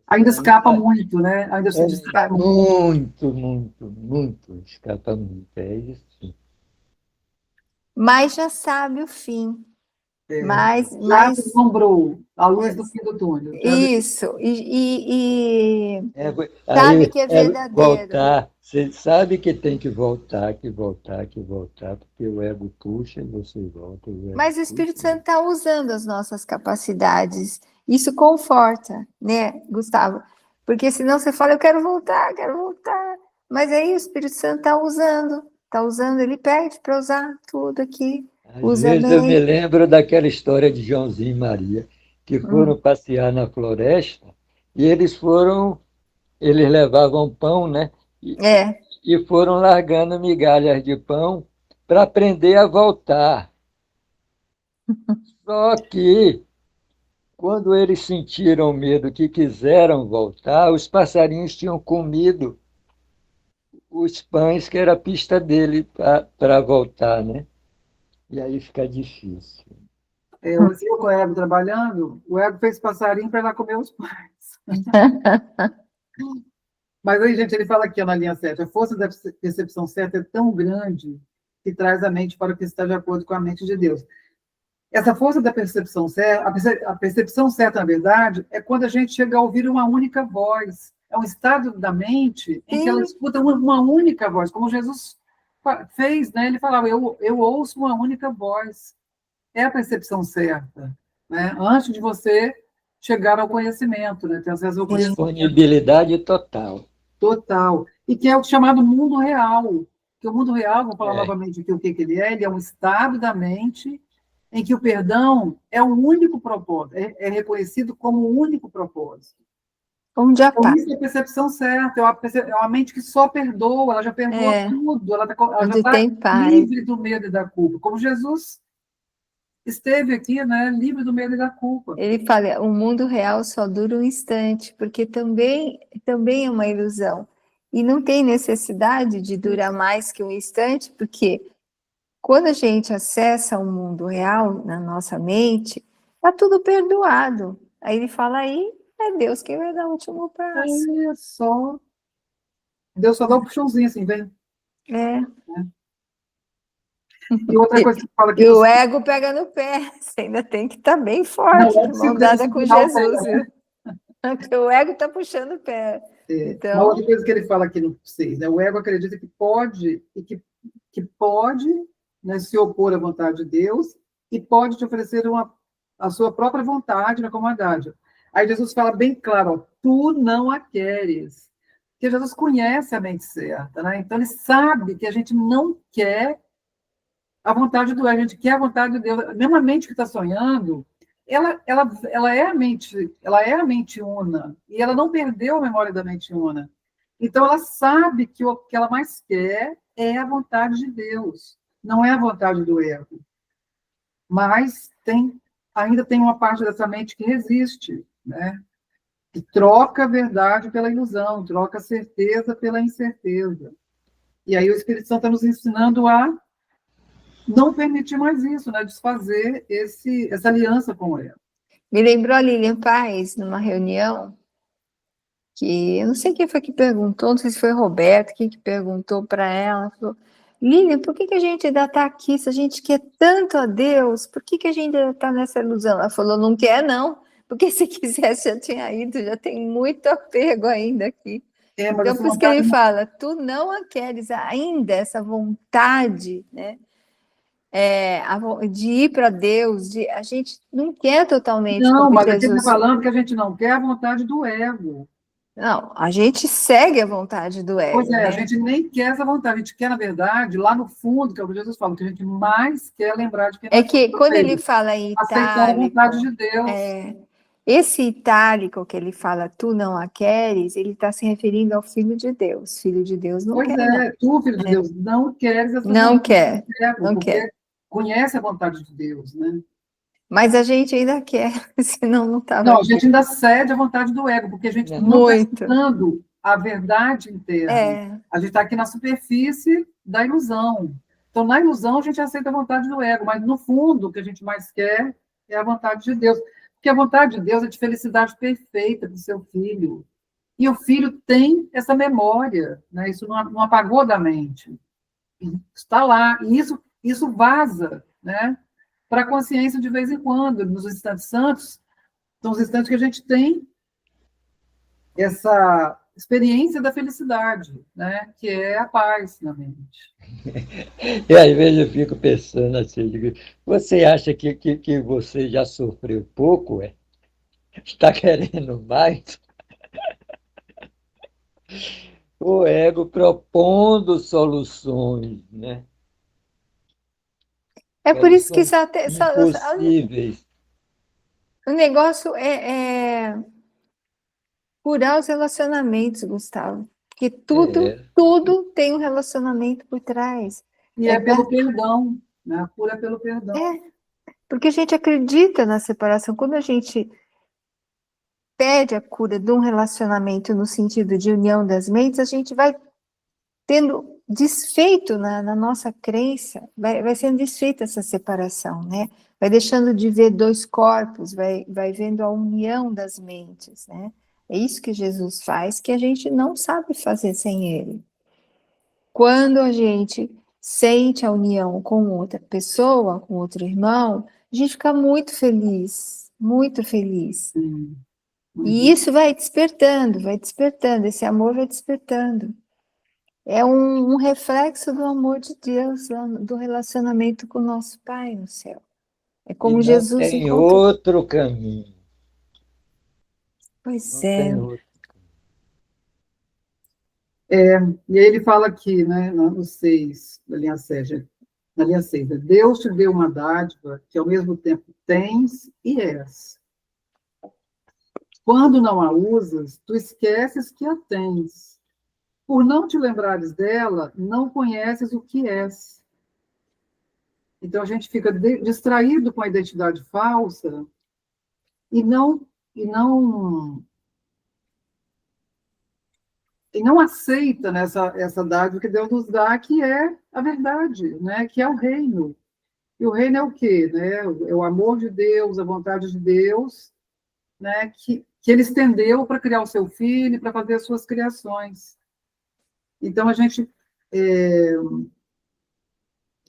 Ainda escapa muito, né? Ainda se distrai muito. Muito, escapa muito, é isso. Mas já sabe o fim. Mas Já vislumbrou a luz do fim do túnel. isso, e sabe Aí que é verdadeiro. voltar, você sabe que tem que voltar, porque o ego puxa e você volta. Mas o Espírito Santo está usando as nossas capacidades. Isso conforta, né, Gustavo? Porque senão você fala, eu quero voltar. Mas aí o Espírito Santo está usando, ele pede para usar tudo aqui. Às vezes eu me lembro daquela história de Joãozinho e Maria, que foram passear na floresta, e eles levavam pão, né? E foram largando migalhas de pão para aprender a voltar. Só que, quando eles sentiram medo que quiseram voltar, os passarinhos tinham comido os pães que era a pista dele para voltar, né? E aí fica difícil. Eu com o ego trabalhando, o ego fez passarinho para ela comer os pães. Mas aí, gente, ele fala aqui na linha 7, a força da percepção certa é tão grande que traz a mente para o que está de acordo com a mente de Deus. Essa força da percepção certa, a percepção certa, na verdade, é quando a gente chega a ouvir uma única voz. É um estado da mente em que ela escuta uma única voz, como Jesus fez, né? Ele falava, eu ouço uma única voz. É a percepção certa, né? Antes de você chegar ao conhecimento, né? Tem acesso ao conhecimento. Disponibilidade total. Total. E que é o chamado mundo real. Que o mundo real, vou falar novamente aqui o que ele é um estado da mente em que o perdão é o único propósito, é reconhecido como o único propósito. Onde a paz. Isso é a percepção certa, é uma mente que só perdoa, ela já perdoa tudo, ela já está livre do medo e da culpa. Como Jesus esteve aqui, né, livre do medo e da culpa. Ele fala, o mundo real só dura um instante, porque também é uma ilusão. E não tem necessidade de durar mais que um instante, porque quando a gente acessa o mundo real na nossa mente, está tudo perdoado. Aí ele fala, aí é Deus quem vai dar o último passo. Deus só dá um puxãozinho assim, vem. E outra coisa que fala aqui... E o ego pega no pé, você ainda tem que estar bem forte, de mão dada com Jesus, viu? Porque o ego está puxando o pé. Então... Uma outra coisa que ele fala aqui no 6, né? O ego acredita que pode, e que pode, né, se opor à vontade de Deus, e pode te oferecer a sua própria vontade na comodidade. Aí Jesus fala bem claro, ó, tu não a queres. Porque Jesus conhece a mente certa, né? Então ele sabe que a gente não quer a vontade do ego, a gente quer a vontade de Deus. Mesmo a mente que está sonhando, ela é a mente una, e ela não perdeu a memória da mente una. Então ela sabe que o que ela mais quer é a vontade de Deus, não é a vontade do ego. Mas ainda tem uma parte dessa mente que resiste, né? Que troca a verdade pela ilusão, troca a certeza pela incerteza. E aí o Espírito Santo está nos ensinando a não permitir mais isso, né? Desfazer essa aliança com o ego. Me lembrou a Lilian Paes, numa reunião, que eu não sei quem foi que perguntou, não sei se foi Roberto, quem que perguntou para ela, falou, Lilian, por que a gente ainda está aqui, se a gente quer tanto a Deus, por que a gente ainda está nessa ilusão? Ela falou, não quer não, porque se quisesse já tinha ido, já tem muito apego ainda aqui. Então, por isso que ele fala, tu não a queres ainda, essa vontade, né? de ir para Deus, a gente não quer totalmente Não, como mas aqui está Jesus. falando que a gente não quer a vontade do ego. Não, a gente segue a vontade do Pois ego, é, a né? gente nem quer essa vontade, a gente quer, na verdade, lá no fundo, que é o que Jesus fala, que a gente mais quer lembrar de quem É nós somos que quando ele ele, fala em aceitar a vontade itálico, de Deus. esse itálico que ele fala, tu não a queres, ele está se referindo ao Filho de Deus. Filho de Deus não Pois quer, não. é, tu, filho de Deus, não queres essa Não vontade quer, do ego, não quer. porque conhece a vontade de Deus, né? Mas a gente ainda quer, senão não estava Não, a aqui. gente ainda cede à vontade do ego, porque a gente Não. não está Muito. escutando a verdade interna. A gente está aqui na superfície da ilusão. Então, na ilusão, a gente aceita a vontade do ego, mas no fundo, o que a gente mais quer é a vontade de Deus. Porque a vontade de Deus é de felicidade perfeita para o seu filho. E o filho tem essa memória, né? Isso não apagou da mente. Está lá. E isso vaza, né? Para a consciência de vez em quando, nos instantes santos, são os instantes que a gente tem essa experiência da felicidade, né? Que é a paz na mente. E às vezes eu fico pensando assim, digo, você acha que você já sofreu pouco, é? Está querendo mais? O ego propondo soluções, né? É por isso que Soluções impossíveis. o negócio é curar os relacionamentos, Gustavo. Porque É, tudo tem um relacionamento por trás. E é pelo perdão, né? A cura é pelo perdão. Porque a gente acredita na separação. Quando a gente pede a cura de um relacionamento no sentido de união das mentes, a gente vai tendo desfeito na nossa crença, vai sendo desfeita essa separação, né? Vai deixando de ver dois corpos, vai vendo a união das mentes, né? É isso que Jesus faz, que a gente não sabe fazer sem ele. Quando a gente sente a união com outra pessoa, com outro irmão, a gente fica muito feliz, muito feliz. Sim. E isso vai despertando, esse amor vai despertando. É um reflexo do amor de Deus, do relacionamento com o nosso Pai no céu. É e como não Jesus tem encontrou. outro caminho. Pois Não é. tem outro. E aí ele fala aqui, né, no 6, na linha 6, né, Deus te deu uma dádiva que ao mesmo tempo tens e és. Quando não a usas, tu esqueces que a tens. Por não te lembrares dela, não conheces o que és. Então a gente fica distraído com a identidade falsa e não aceita essa dádiva que Deus nos dá, que é a verdade, né? Que é o reino. E o reino é o quê? Né? É o amor de Deus, a vontade de Deus, né? Que ele estendeu para criar o seu filho, para fazer as suas criações. Então,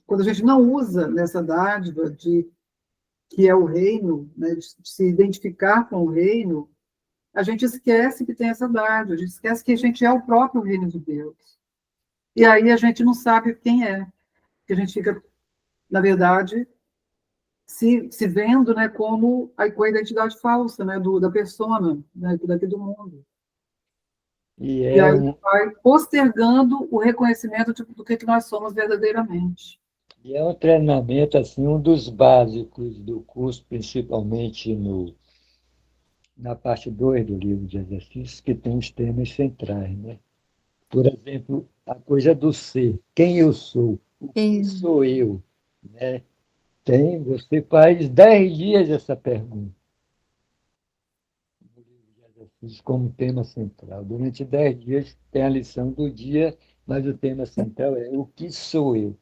quando a gente não usa nessa dádiva que é o reino, né? De se identificar com o reino, a gente esquece que tem essa dádiva, a gente esquece que a gente é o próprio reino de Deus. E aí a gente não sabe quem é, que a gente fica, na verdade, se vendo, né, como com a identidade falsa, né, da persona, né, daqui do mundo. E E é aí um, vai postergando o reconhecimento do que nós somos verdadeiramente. e é um treinamento, assim, um dos básicos do curso, principalmente na parte 2 do livro de exercícios, que tem os temas centrais, né? Por exemplo, a coisa do ser, quem eu sou, o que sou eu, né? Você faz 10 dias essa pergunta no livro de exercícios como tema central. Durante 10 dias tem a lição do dia, mas o tema central é o que sou eu.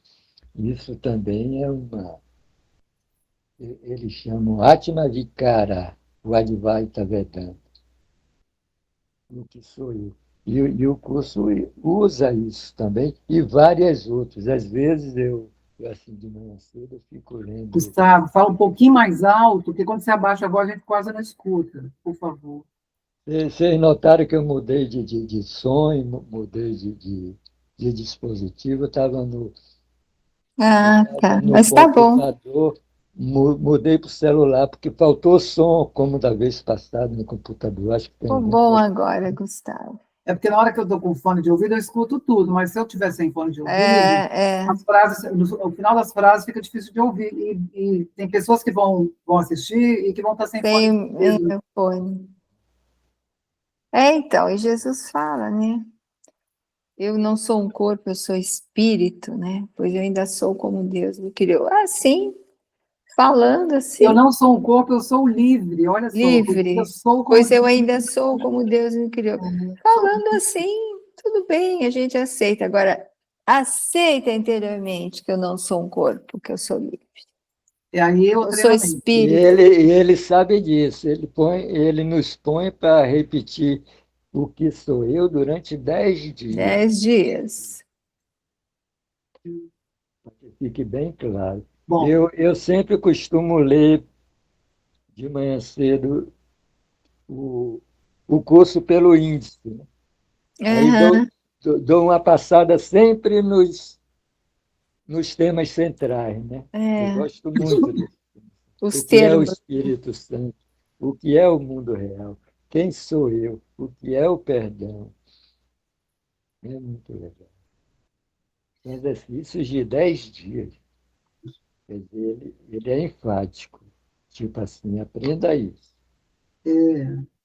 Isso também é eles chamam Atma Vikara, o Advaita Vedanta, o que sou eu. E o curso usa isso também, e várias outras. Às vezes eu assim, de manhã cedo, eu fico lendo. Gustavo, fala um pouquinho mais alto, porque quando você abaixa a voz, a gente quase não escuta, por favor. Vocês notaram que eu mudei de sonho, mudei de dispositivo, eu estava Ah, tá. No Mas tá bom. computador, mudei para o celular, porque faltou som, como da vez passada no computador. Acho que tem Ficou alguma bom coisa. agora, Gustavo. É porque na hora que eu estou com fone de ouvido, eu escuto tudo, mas se eu tiver sem fone de ouvido, É, as frases, no final das frases fica difícil de ouvir. E tem pessoas que vão assistir e que vão estar sem fone tem mesmo. fone. Então, e Jesus fala, né? Eu não sou um corpo, eu sou espírito, né? Pois eu ainda sou como Deus me criou. Assim, falando Eu assim, não sou um corpo, eu sou livre. Olha só, eu livre, sou como pois eu Deus ainda sou como Deus me criou. sou. Falando assim, tudo bem, a gente aceita. Agora, aceita interiormente que eu não sou um corpo, que eu sou livre. E aí é o Eu sou treinamento. espírito. E ele sabe disso. Ele nos põe para repetir o que sou eu durante 10 dias. 10 dias. Para que fique bem claro. Bom, Eu sempre costumo ler de manhã cedo o, o curso pelo índice, né? Aí Aham, dou uma passada sempre nos temas centrais, né? Eu é, gosto muito disso. O os que é o termos. Espírito Santo? O que é o mundo real? Quem sou eu? O que é o perdão? É muito legal. Exercícios de 10 dias. Quer dizer, ele é enfático. Tipo assim, aprenda isso.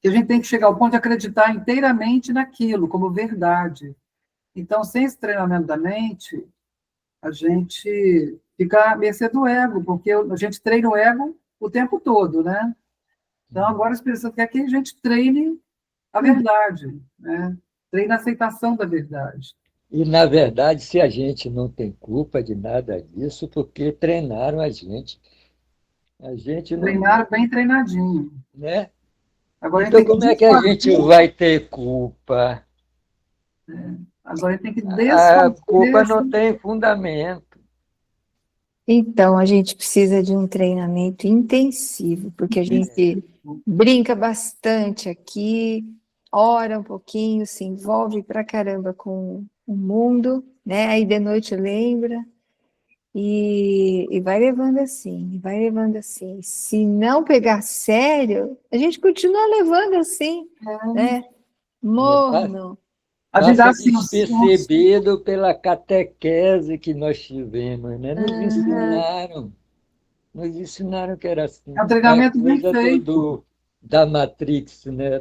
que a gente tem que chegar ao ponto de acreditar inteiramente naquilo, como verdade. Então, sem esse treinamento da mente, a gente fica à mercê do ego, porque a gente treina o ego o tempo todo, né? Então, agora o Espírito Santo quer que a gente treine a verdade, né? Treine a aceitação da verdade. E, na verdade, se a gente não tem culpa de nada disso, porque treinaram a gente. A gente não, Treinar bem treinadinho. né? Agora a gente Então, tem que como é que a gente desfazer, vai ter culpa? agora a gente tem que A desfazer culpa não tem fundamento. Então, a gente precisa de um treinamento intensivo, porque a gente brinca bastante aqui, ora um pouquinho, se envolve pra caramba com o mundo, né? Aí de noite lembra e vai levando assim, vai levando assim. Se não pegar sério, a gente continua levando assim, né? Né? Morno. a gente dá Passa assim, despercebido pela catequese que nós tivemos, né? Aham. Nos ensinaram que era assim. é um É a treinamento bem coisa feito. da Matrix, né?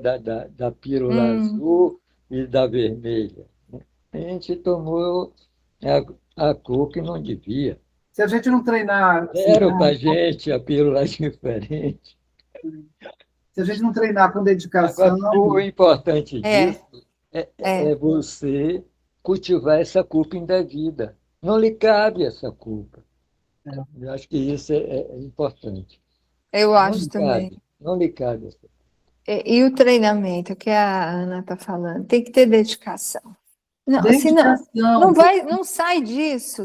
Da pílula Hum. azul e da vermelha. A gente tomou a cor que não devia. Se a gente não treinar, assim, Deram para a gente a pílula diferente. se a gente não treinar com Agora, dedicação, o importante É, disso é é. você cultivar essa culpa indevida. Não lhe cabe essa culpa. Eu acho que isso é importante. Eu Não acho lhe também. cabe, não lhe cabe. E o treinamento que a Ana está falando, tem que ter dedicação. Não, senão, dedicação, não sai disso.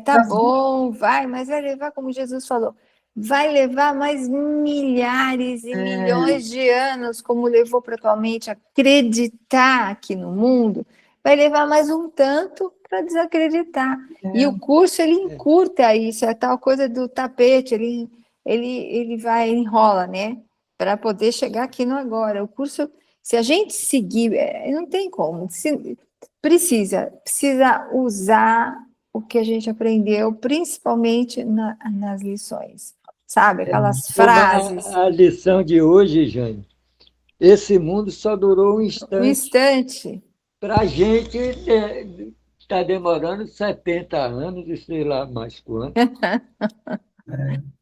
Tá bom, vai, mas vai levar, como Jesus falou, vai levar mais milhares e milhões de anos, como levou para tua mente acreditar aqui no mundo, vai levar mais um tanto para desacreditar. E o curso, ele encurta isso, é tal coisa do tapete, ele vai, enrola, né? Para poder chegar aqui no agora. O curso, se a gente seguir, não tem como. Precisa usar o que a gente aprendeu, principalmente nas lições, sabe? Aquelas frases, A lição de hoje, Jane, esse mundo só durou um o instante. instante. Para a gente está demorando 70 anos e sei lá mais quanto.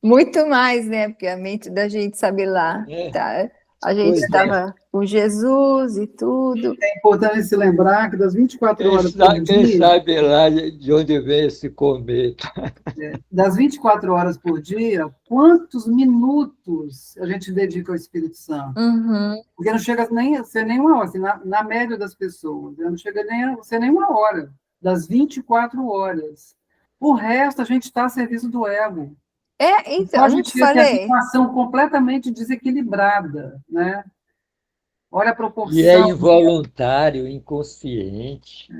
Muito mais, né? Porque a mente da gente sabe lá, Né? tá? A gente Pois é. estava com Jesus e tudo. é importante se lembrar que das 24 horas por Quem dia, sabe lá de onde vem esse cometa? das 24 horas por dia, quantos minutos a gente dedica ao Espírito Santo? Uhum. Porque não chega nem a ser nenhuma hora, assim, na média das pessoas, não chega nem a ser nenhuma hora, das 24 horas. O resto a gente está a serviço do ego. Então, Então, a não gente te vê que a falei? situação completamente desequilibrada, né? Olha a E é proporção. involuntário, inconsciente.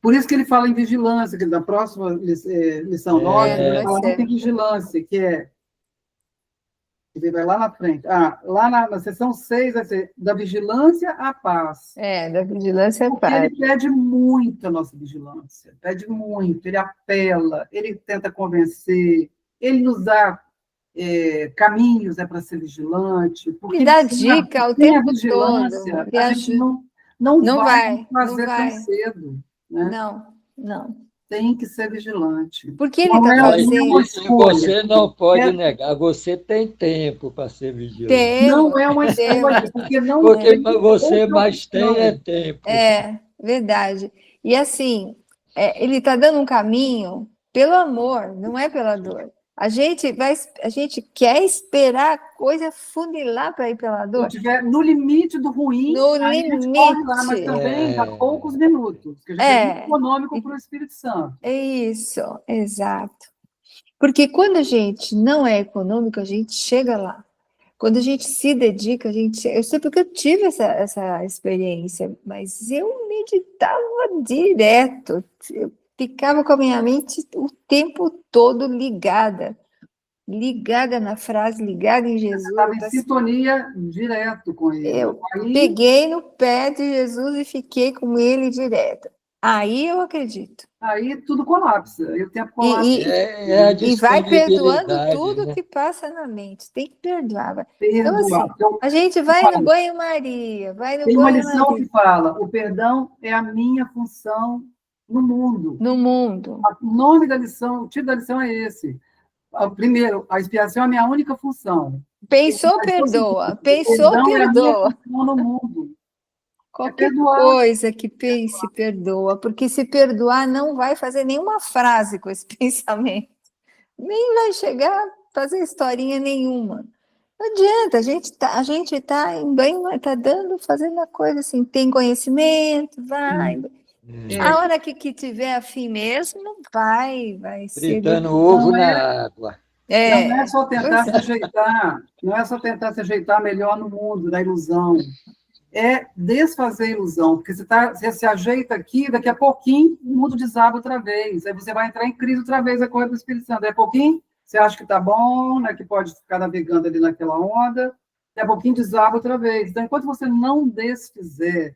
Por isso que ele fala em vigilância, que na próxima lição nossa, ele vai fala ser. muito em vigilância, que é. Ele vai lá na frente. Lá na seção 6 vai ser da vigilância à paz. Da vigilância Porque paz. ele pede muito a nossa vigilância, pede muito, ele apela, ele tenta convencer, ele nos dá caminhos para ser vigilante, porque Ele dá ele sabe dica que o sem a tempo vigilância, todo. a gente não Não vai vai, fazer não tão vai. cedo, né? Não. Tem que ser vigilante. Porque ele Não está é fazendo. uma Isso escolha. você não pode É- negar, você tem tempo para ser vigilante. Não é uma Temos. escolha, porque não Porque tem você outra mais tem é opção. tempo. Verdade. E assim, ele está dando um caminho pelo amor, não é pela dor. A gente quer esperar a coisa funilar para ir pela Se dor. estiver no limite do ruim, No aí a gente corre lá, mas limite. também dá poucos minutos, porque a gente é muito econômico para o Espírito Santo. É isso, exato. Porque quando a gente não é econômico, a gente chega lá. Quando a gente se dedica, eu sei porque eu tive essa experiência, mas eu meditava direto, eu ficava com a minha mente o tempo todo ligada na frase, ligada em Jesus. Estava em sintonia direto com ele. Eu peguei no pé de Jesus e fiquei com ele direto. Aí eu acredito. Aí tudo colapsa, aí o tempo colapsa. E vai perdoando tudo né? que passa na mente. Tem que perdoar. Perdoar. Então, assim, a gente vai no banho-maria, Tem uma lição que fala: o perdão é a minha função no mundo. No mundo. O nome da lição, o título da lição é esse. Primeiro, a expiação é a minha única função. Pensou, perdoa. Pensou, perdão perdoa. É a minha função no mundo. Qualquer coisa que pense, perdoa. Porque se perdoar, não vai fazer nenhuma frase com esse pensamento. Nem vai chegar a fazer historinha nenhuma. Não adianta, a gente tá em banho, tá fazendo a coisa assim, tem conhecimento, vai. A hora que tiver afim mesmo, vai ser. Fritando ovo na água. Não é só tentar se ajeitar, não é só tentar se ajeitar melhor no mundo, da ilusão. É desfazer a ilusão, porque você se ajeita aqui, daqui a pouquinho o mundo desaba outra vez, aí você vai entrar em crise outra vez, a correr do Espírito Santo. Daqui a pouquinho você acha que está bom, né, que pode ficar navegando ali naquela onda, daqui a pouquinho desaba outra vez. Então, enquanto você não desfizer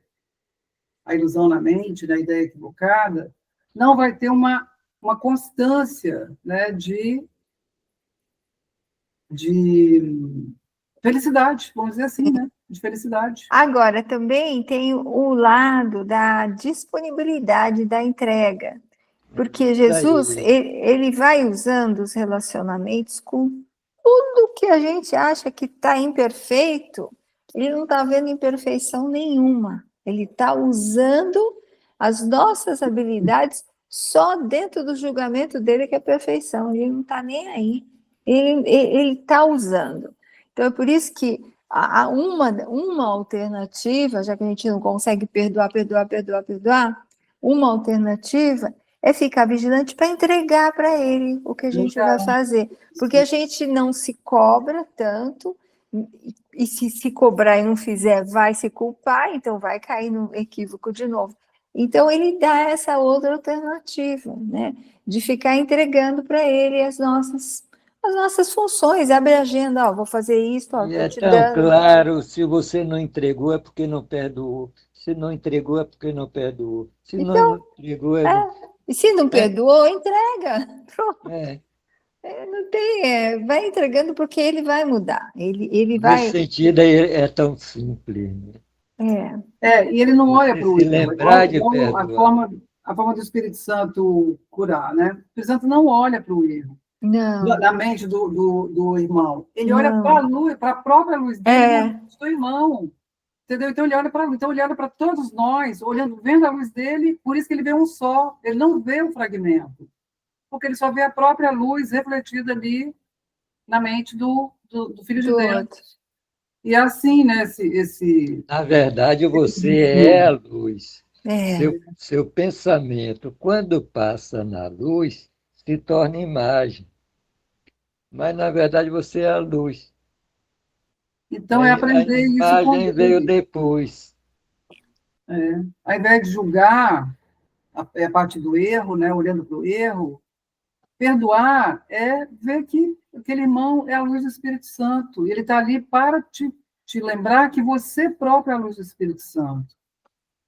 a ilusão na mente, da ideia equivocada, não vai ter uma constância, né, de felicidade, vamos dizer assim, né? De felicidade. Agora, também tem o lado da disponibilidade da entrega, porque Jesus, ele vai usando os relacionamentos com tudo que a gente acha que está imperfeito, ele não está vendo imperfeição nenhuma, ele está usando as nossas habilidades só dentro do julgamento dele, que é perfeição, ele não está nem aí, ele está usando. Então, é por isso que há uma alternativa, já que a gente não consegue perdoar, uma alternativa é ficar vigilante para entregar para ele o que a gente vai fazer. Porque a gente não se cobra tanto, e se cobrar e não fizer, vai se culpar, então vai cair no equívoco de novo. Então, ele dá essa outra alternativa, né? De ficar entregando para ele as nossas funções, abre a agenda, vou fazer isso, E é tão claro, se você não entregou é porque não perdoou, se não entregou é porque não perdoou, se não entregou e se não perdoou, entrega, pronto. Não tem, vai entregando porque ele vai mudar, ele vai... Nesse sentido é tão simples, né? E ele não olha para o se lembrar de perdoar. A forma do Espírito Santo curar, né? O Espírito Santo não olha para o erro. Não. Da mente do irmão. Ele olha para a luz, para a própria luz dele, do irmão. Entendeu? Então ele olha para a luz, então ele olha para todos nós, vendo a luz dele, por isso que ele vê um só, ele não vê o fragmento. Porque ele só vê a própria luz refletida ali na mente do Filho de Deus. Outro. E assim, né, Na verdade, você é a luz. Seu pensamento, quando passa na luz, se torna imagem. Mas, na verdade, você é a luz. Então, é aprender isso. A imagem veio depois. Ao invés de julgar, a parte do erro, né, olhando para o erro. Perdoar é ver que aquele irmão é a luz do Espírito Santo, e ele está ali para te lembrar que você próprio é a luz do Espírito Santo.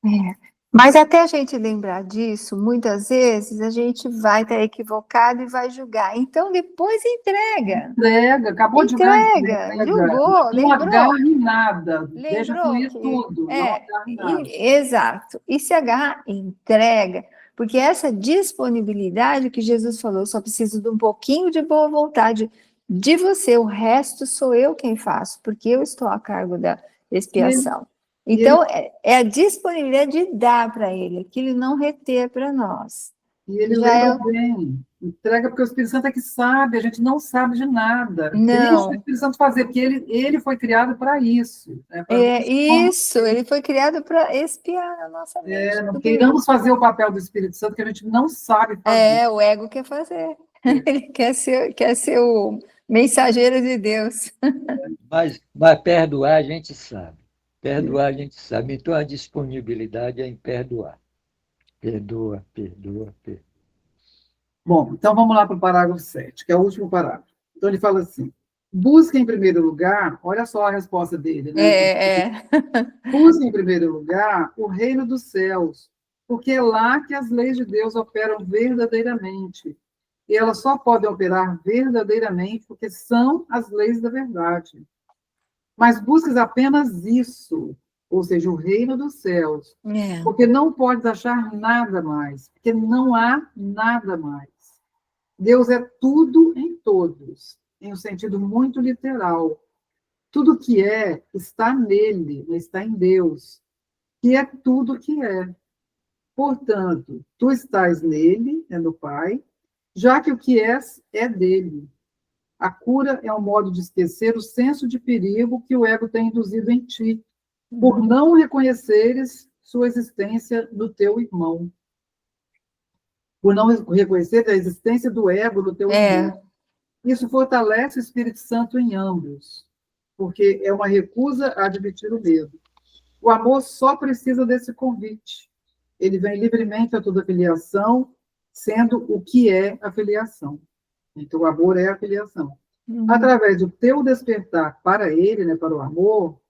É. Mas até a gente lembrar disso, muitas vezes a gente vai estar equivocado e vai julgar. Então, depois entrega. Entrega, acabou de julgar, Entrega, julgou, não lembrou. agarre em nada, deixa Lembrou fluir que tudo, não agarre em nada. exato. E se agarrar, entrega. Porque essa disponibilidade que Jesus falou, só preciso de um pouquinho de boa vontade de você, o resto sou eu quem faço, porque eu estou a cargo da expiação. Então, é a disponibilidade de dar para ele, aquilo não reter para nós. E ele Já lembra bem, entrega porque o Espírito Santo é que sabe, a gente não sabe de nada. Não. Deixa o Espírito Santo fazer, porque ele foi criado para isso. Né, isso, ele foi criado para expiar a nossa mente. Não queiramos fazer o papel do Espírito Santo que a gente não sabe fazer. O ego quer fazer. Ele quer ser o mensageiro de Deus. Mas perdoar a gente sabe. Perdoar a gente sabe. Então a disponibilidade é em perdoar. Perdoa, perdoa, perdoa. Bom, então vamos lá para o parágrafo 7, que é o último parágrafo. Então ele fala assim: busque em primeiro lugar, olha só a resposta dele, né? Busque em primeiro lugar o reino dos céus, porque é lá que as leis de Deus operam verdadeiramente. E elas só podem operar verdadeiramente porque são as leis da verdade. Mas busques apenas isso, ou seja, o reino dos céus, porque não podes achar nada mais, porque não há nada mais. Deus é tudo em todos, em um sentido muito literal. Tudo que é está nele, está em Deus, que é tudo que é. Portanto, tu estás nele, no Pai, já que o que és é dele. A cura é um modo de esquecer o senso de perigo que o ego tem induzido em ti, por não reconheceres sua existência no teu irmão. Por não reconhecer a existência do ego no teu irmão. Isso fortalece o Espírito Santo em ambos, porque é uma recusa a admitir o medo. O amor só precisa desse convite. Ele vem livremente a toda filiação, sendo o que é a filiação. Então, o amor é a filiação. Através do teu despertar para ele, né, para o amor,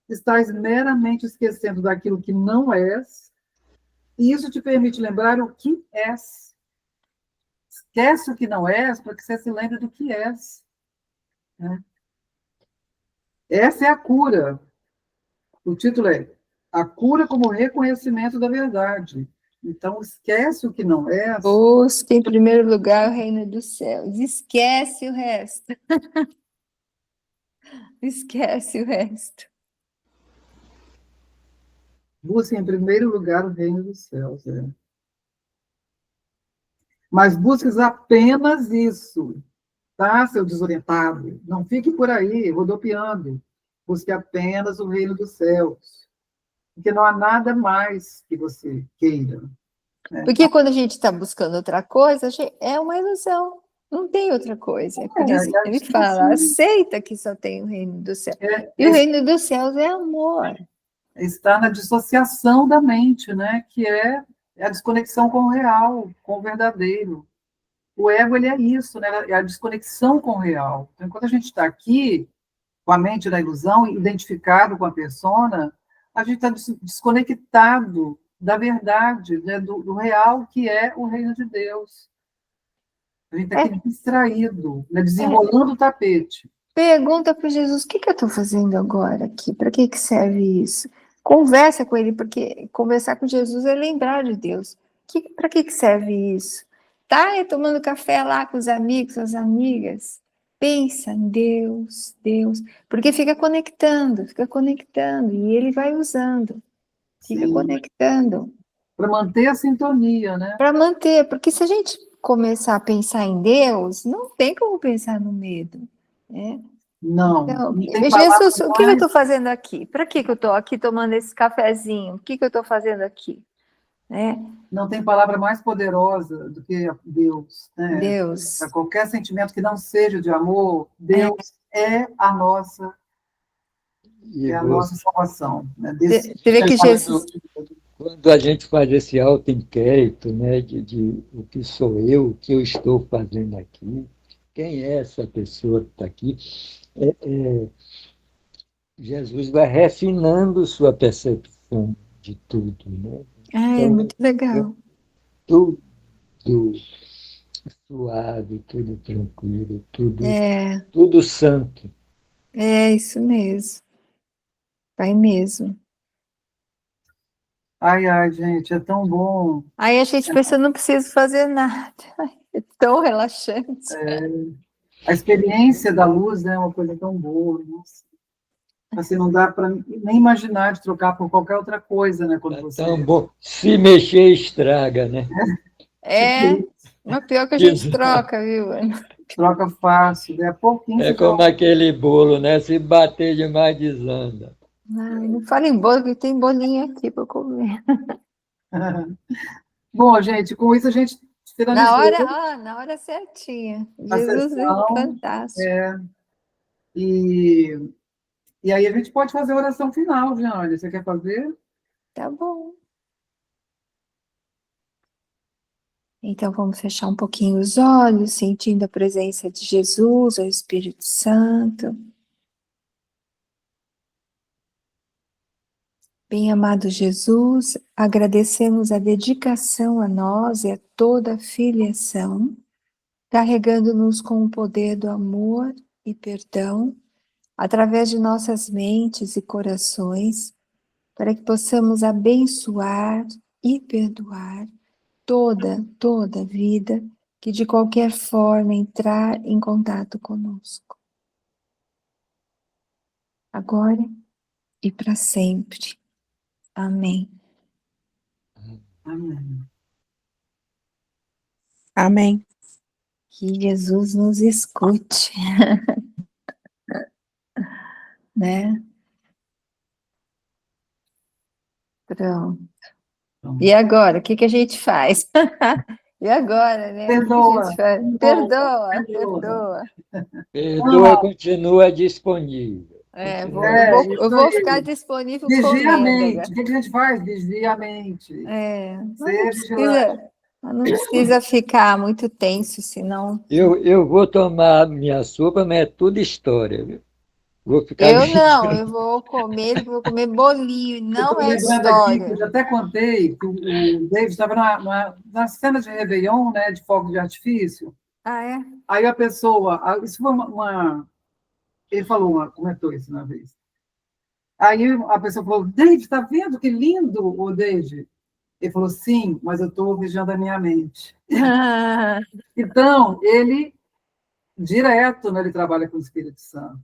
estás meramente esquecendo daquilo que não és, e isso te permite lembrar o que és. Esquece o que não és para que você se lembre do que és. Né? Essa é a cura. O título é A Cura como Reconhecimento da Verdade. Então, esquece o que não é. Busque em primeiro lugar o reino dos céus. Esquece o resto. Esquece o resto. Busque em primeiro lugar o reino dos céus. Mas busques apenas isso. Tá, seu desorientado? Não fique por aí, rodopiando. Busque apenas o reino dos céus. Porque não há nada mais que você queira. Né? Porque quando a gente está buscando outra coisa, é uma ilusão. Não tem outra coisa. Por isso ele fala, aceita que só tem o reino dos céus. E o reino dos céus é amor. Está na dissociação da mente, né? Que é a desconexão com o real, com o verdadeiro. O ego, ele é isso, né? É a desconexão com o real. Então, quando a gente está aqui, com a mente da ilusão, identificado com a persona, a gente está desconectado da verdade, né? do real, que é o reino de Deus. A gente está aqui distraído, né? Desenrolando o tapete. Pergunta para Jesus, o que eu estou fazendo agora aqui? Para que serve isso? Conversa com ele, porque conversar com Jesus é lembrar de Deus. Para que serve isso? Tá tomando café lá com os amigos, as amigas. Pensa em Deus, Deus. Porque fica conectando, e ele vai usando. Fica conectando. Para manter a sintonia, né? Para manter, porque se a gente começar a pensar em Deus, não tem como pensar no medo, né? Não. Então, não Jesus, o que eu estou fazendo aqui? Para que eu estou aqui tomando esse cafezinho? O que eu estou fazendo aqui? Né? Não tem palavra mais poderosa do que Deus. Né? Deus. Para qualquer sentimento que não seja de amor, Deus é a nossa, nossa salvação. Né? Você vê que Jesus... quando a gente faz esse auto-inquérito, né, de o que sou eu, o que eu estou fazendo aqui, quem é essa pessoa que está aqui, é, é, Jesus vai refinando sua percepção de tudo, né? Ah, é Então, muito legal. tudo suave, tudo tranquilo, É, tudo santo. é isso mesmo. Vai mesmo. Ai, ai, gente, é tão bom. Aí a gente pensa, não preciso fazer nada. É tão relaxante. A experiência da luz, né, é uma coisa tão boa. Nossa. Assim, não dá para nem imaginar de trocar por qualquer outra coisa, né, quando É você tão bom. Se mexer, estraga, né? É, mas pior que a gente troca, viu, Ana? troca fácil, né? Pouquinho É você já... como aquele bolo, né? Se bater demais, desanda. Ai, não fala em bolo, que tem bolinho aqui para comer. Bom, gente, com isso a gente finalizou Na hora certinha. a Jesus é sessão, fantástico. e, e aí a gente pode fazer a oração final, Jeane. Você quer fazer? Tá bom. Então vamos fechar um pouquinho os olhos, sentindo a presença de Jesus, o Espírito Santo. Bem-amado Jesus, agradecemos a dedicação a nós e a toda a filiação, carregando-nos com o poder do amor e perdão, através de nossas mentes e corações, para que possamos abençoar e perdoar toda vida que de qualquer forma entrar em contato conosco. Agora e para sempre. Amém. Amém. Amém. Que Jesus nos escute, né? Pronto. E agora, o que que a gente faz? E agora, né? O que que a gente faz? Perdoa. Perdoa, continua disponível. É, Isso eu vou aí. ficar disponível Vigia a comendo mente. agora. O que a gente faz? Vigia a mente. É, Ser vigilante. mas não precisa ficar muito tenso, senão... Eu vou tomar minha sopa, mas é tudo história, viu? Vou ficar Eu não, vigiando. eu vou comer bolinho, Eu não estou é lembrando aqui que eu história. já até contei que o David estava na cena de Réveillon, né, de fogo de artifício. Ah, é? Aí a pessoa, isso foi ele comentou isso uma vez. Aí a pessoa falou, David, está vendo que lindo, o David? Ele falou, sim, mas eu estou vigiando a minha mente. Então, ele, direto, né, ele trabalha com o Espírito Santo.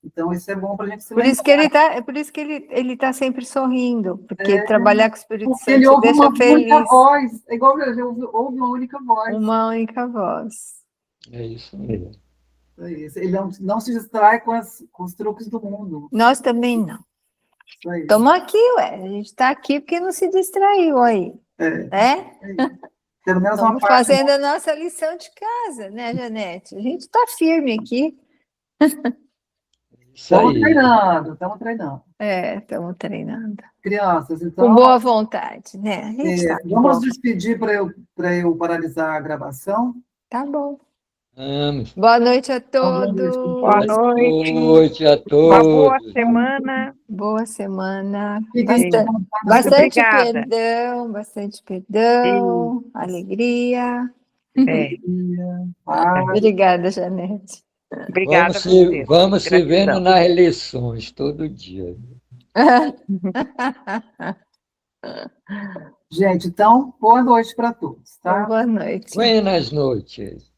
Então, isso é bom para a gente se Por isso lembrar. que ele tá sempre sorrindo, porque trabalhar com o Espírito Porque ele Santo te ouve deixa uma única feliz. voz. É igual ele ouve uma única voz. Uma única voz. É isso mesmo. É isso. Ele não se distrai com os truques do mundo. Nós também não. Isso aí. Estamos aqui, ué. A gente está aqui porque não se distraiu aí, né? Pelo menos uma Estamos parte. fazendo a nossa lição de casa, né, Janete? A gente está firme aqui. Isso aí. Estamos treinando. Estamos treinando. Crianças, então. Com boa vontade, né? A gente tá com vamos boa... nos despedir para eu paralisar a gravação. Tá bom. Vamos. Boa noite a Boa noite. todos. Boa noite. Boa noite a Uma boa todos. semana. Boa semana. Fiquem Bastante obrigada. perdão, alegria. Obrigada, Janete. Obrigada a você. Vamos se vendo Gratidão. nas lições todo dia. Gente, então, boa noite para todos, tá? Boa noite. Buenas noites.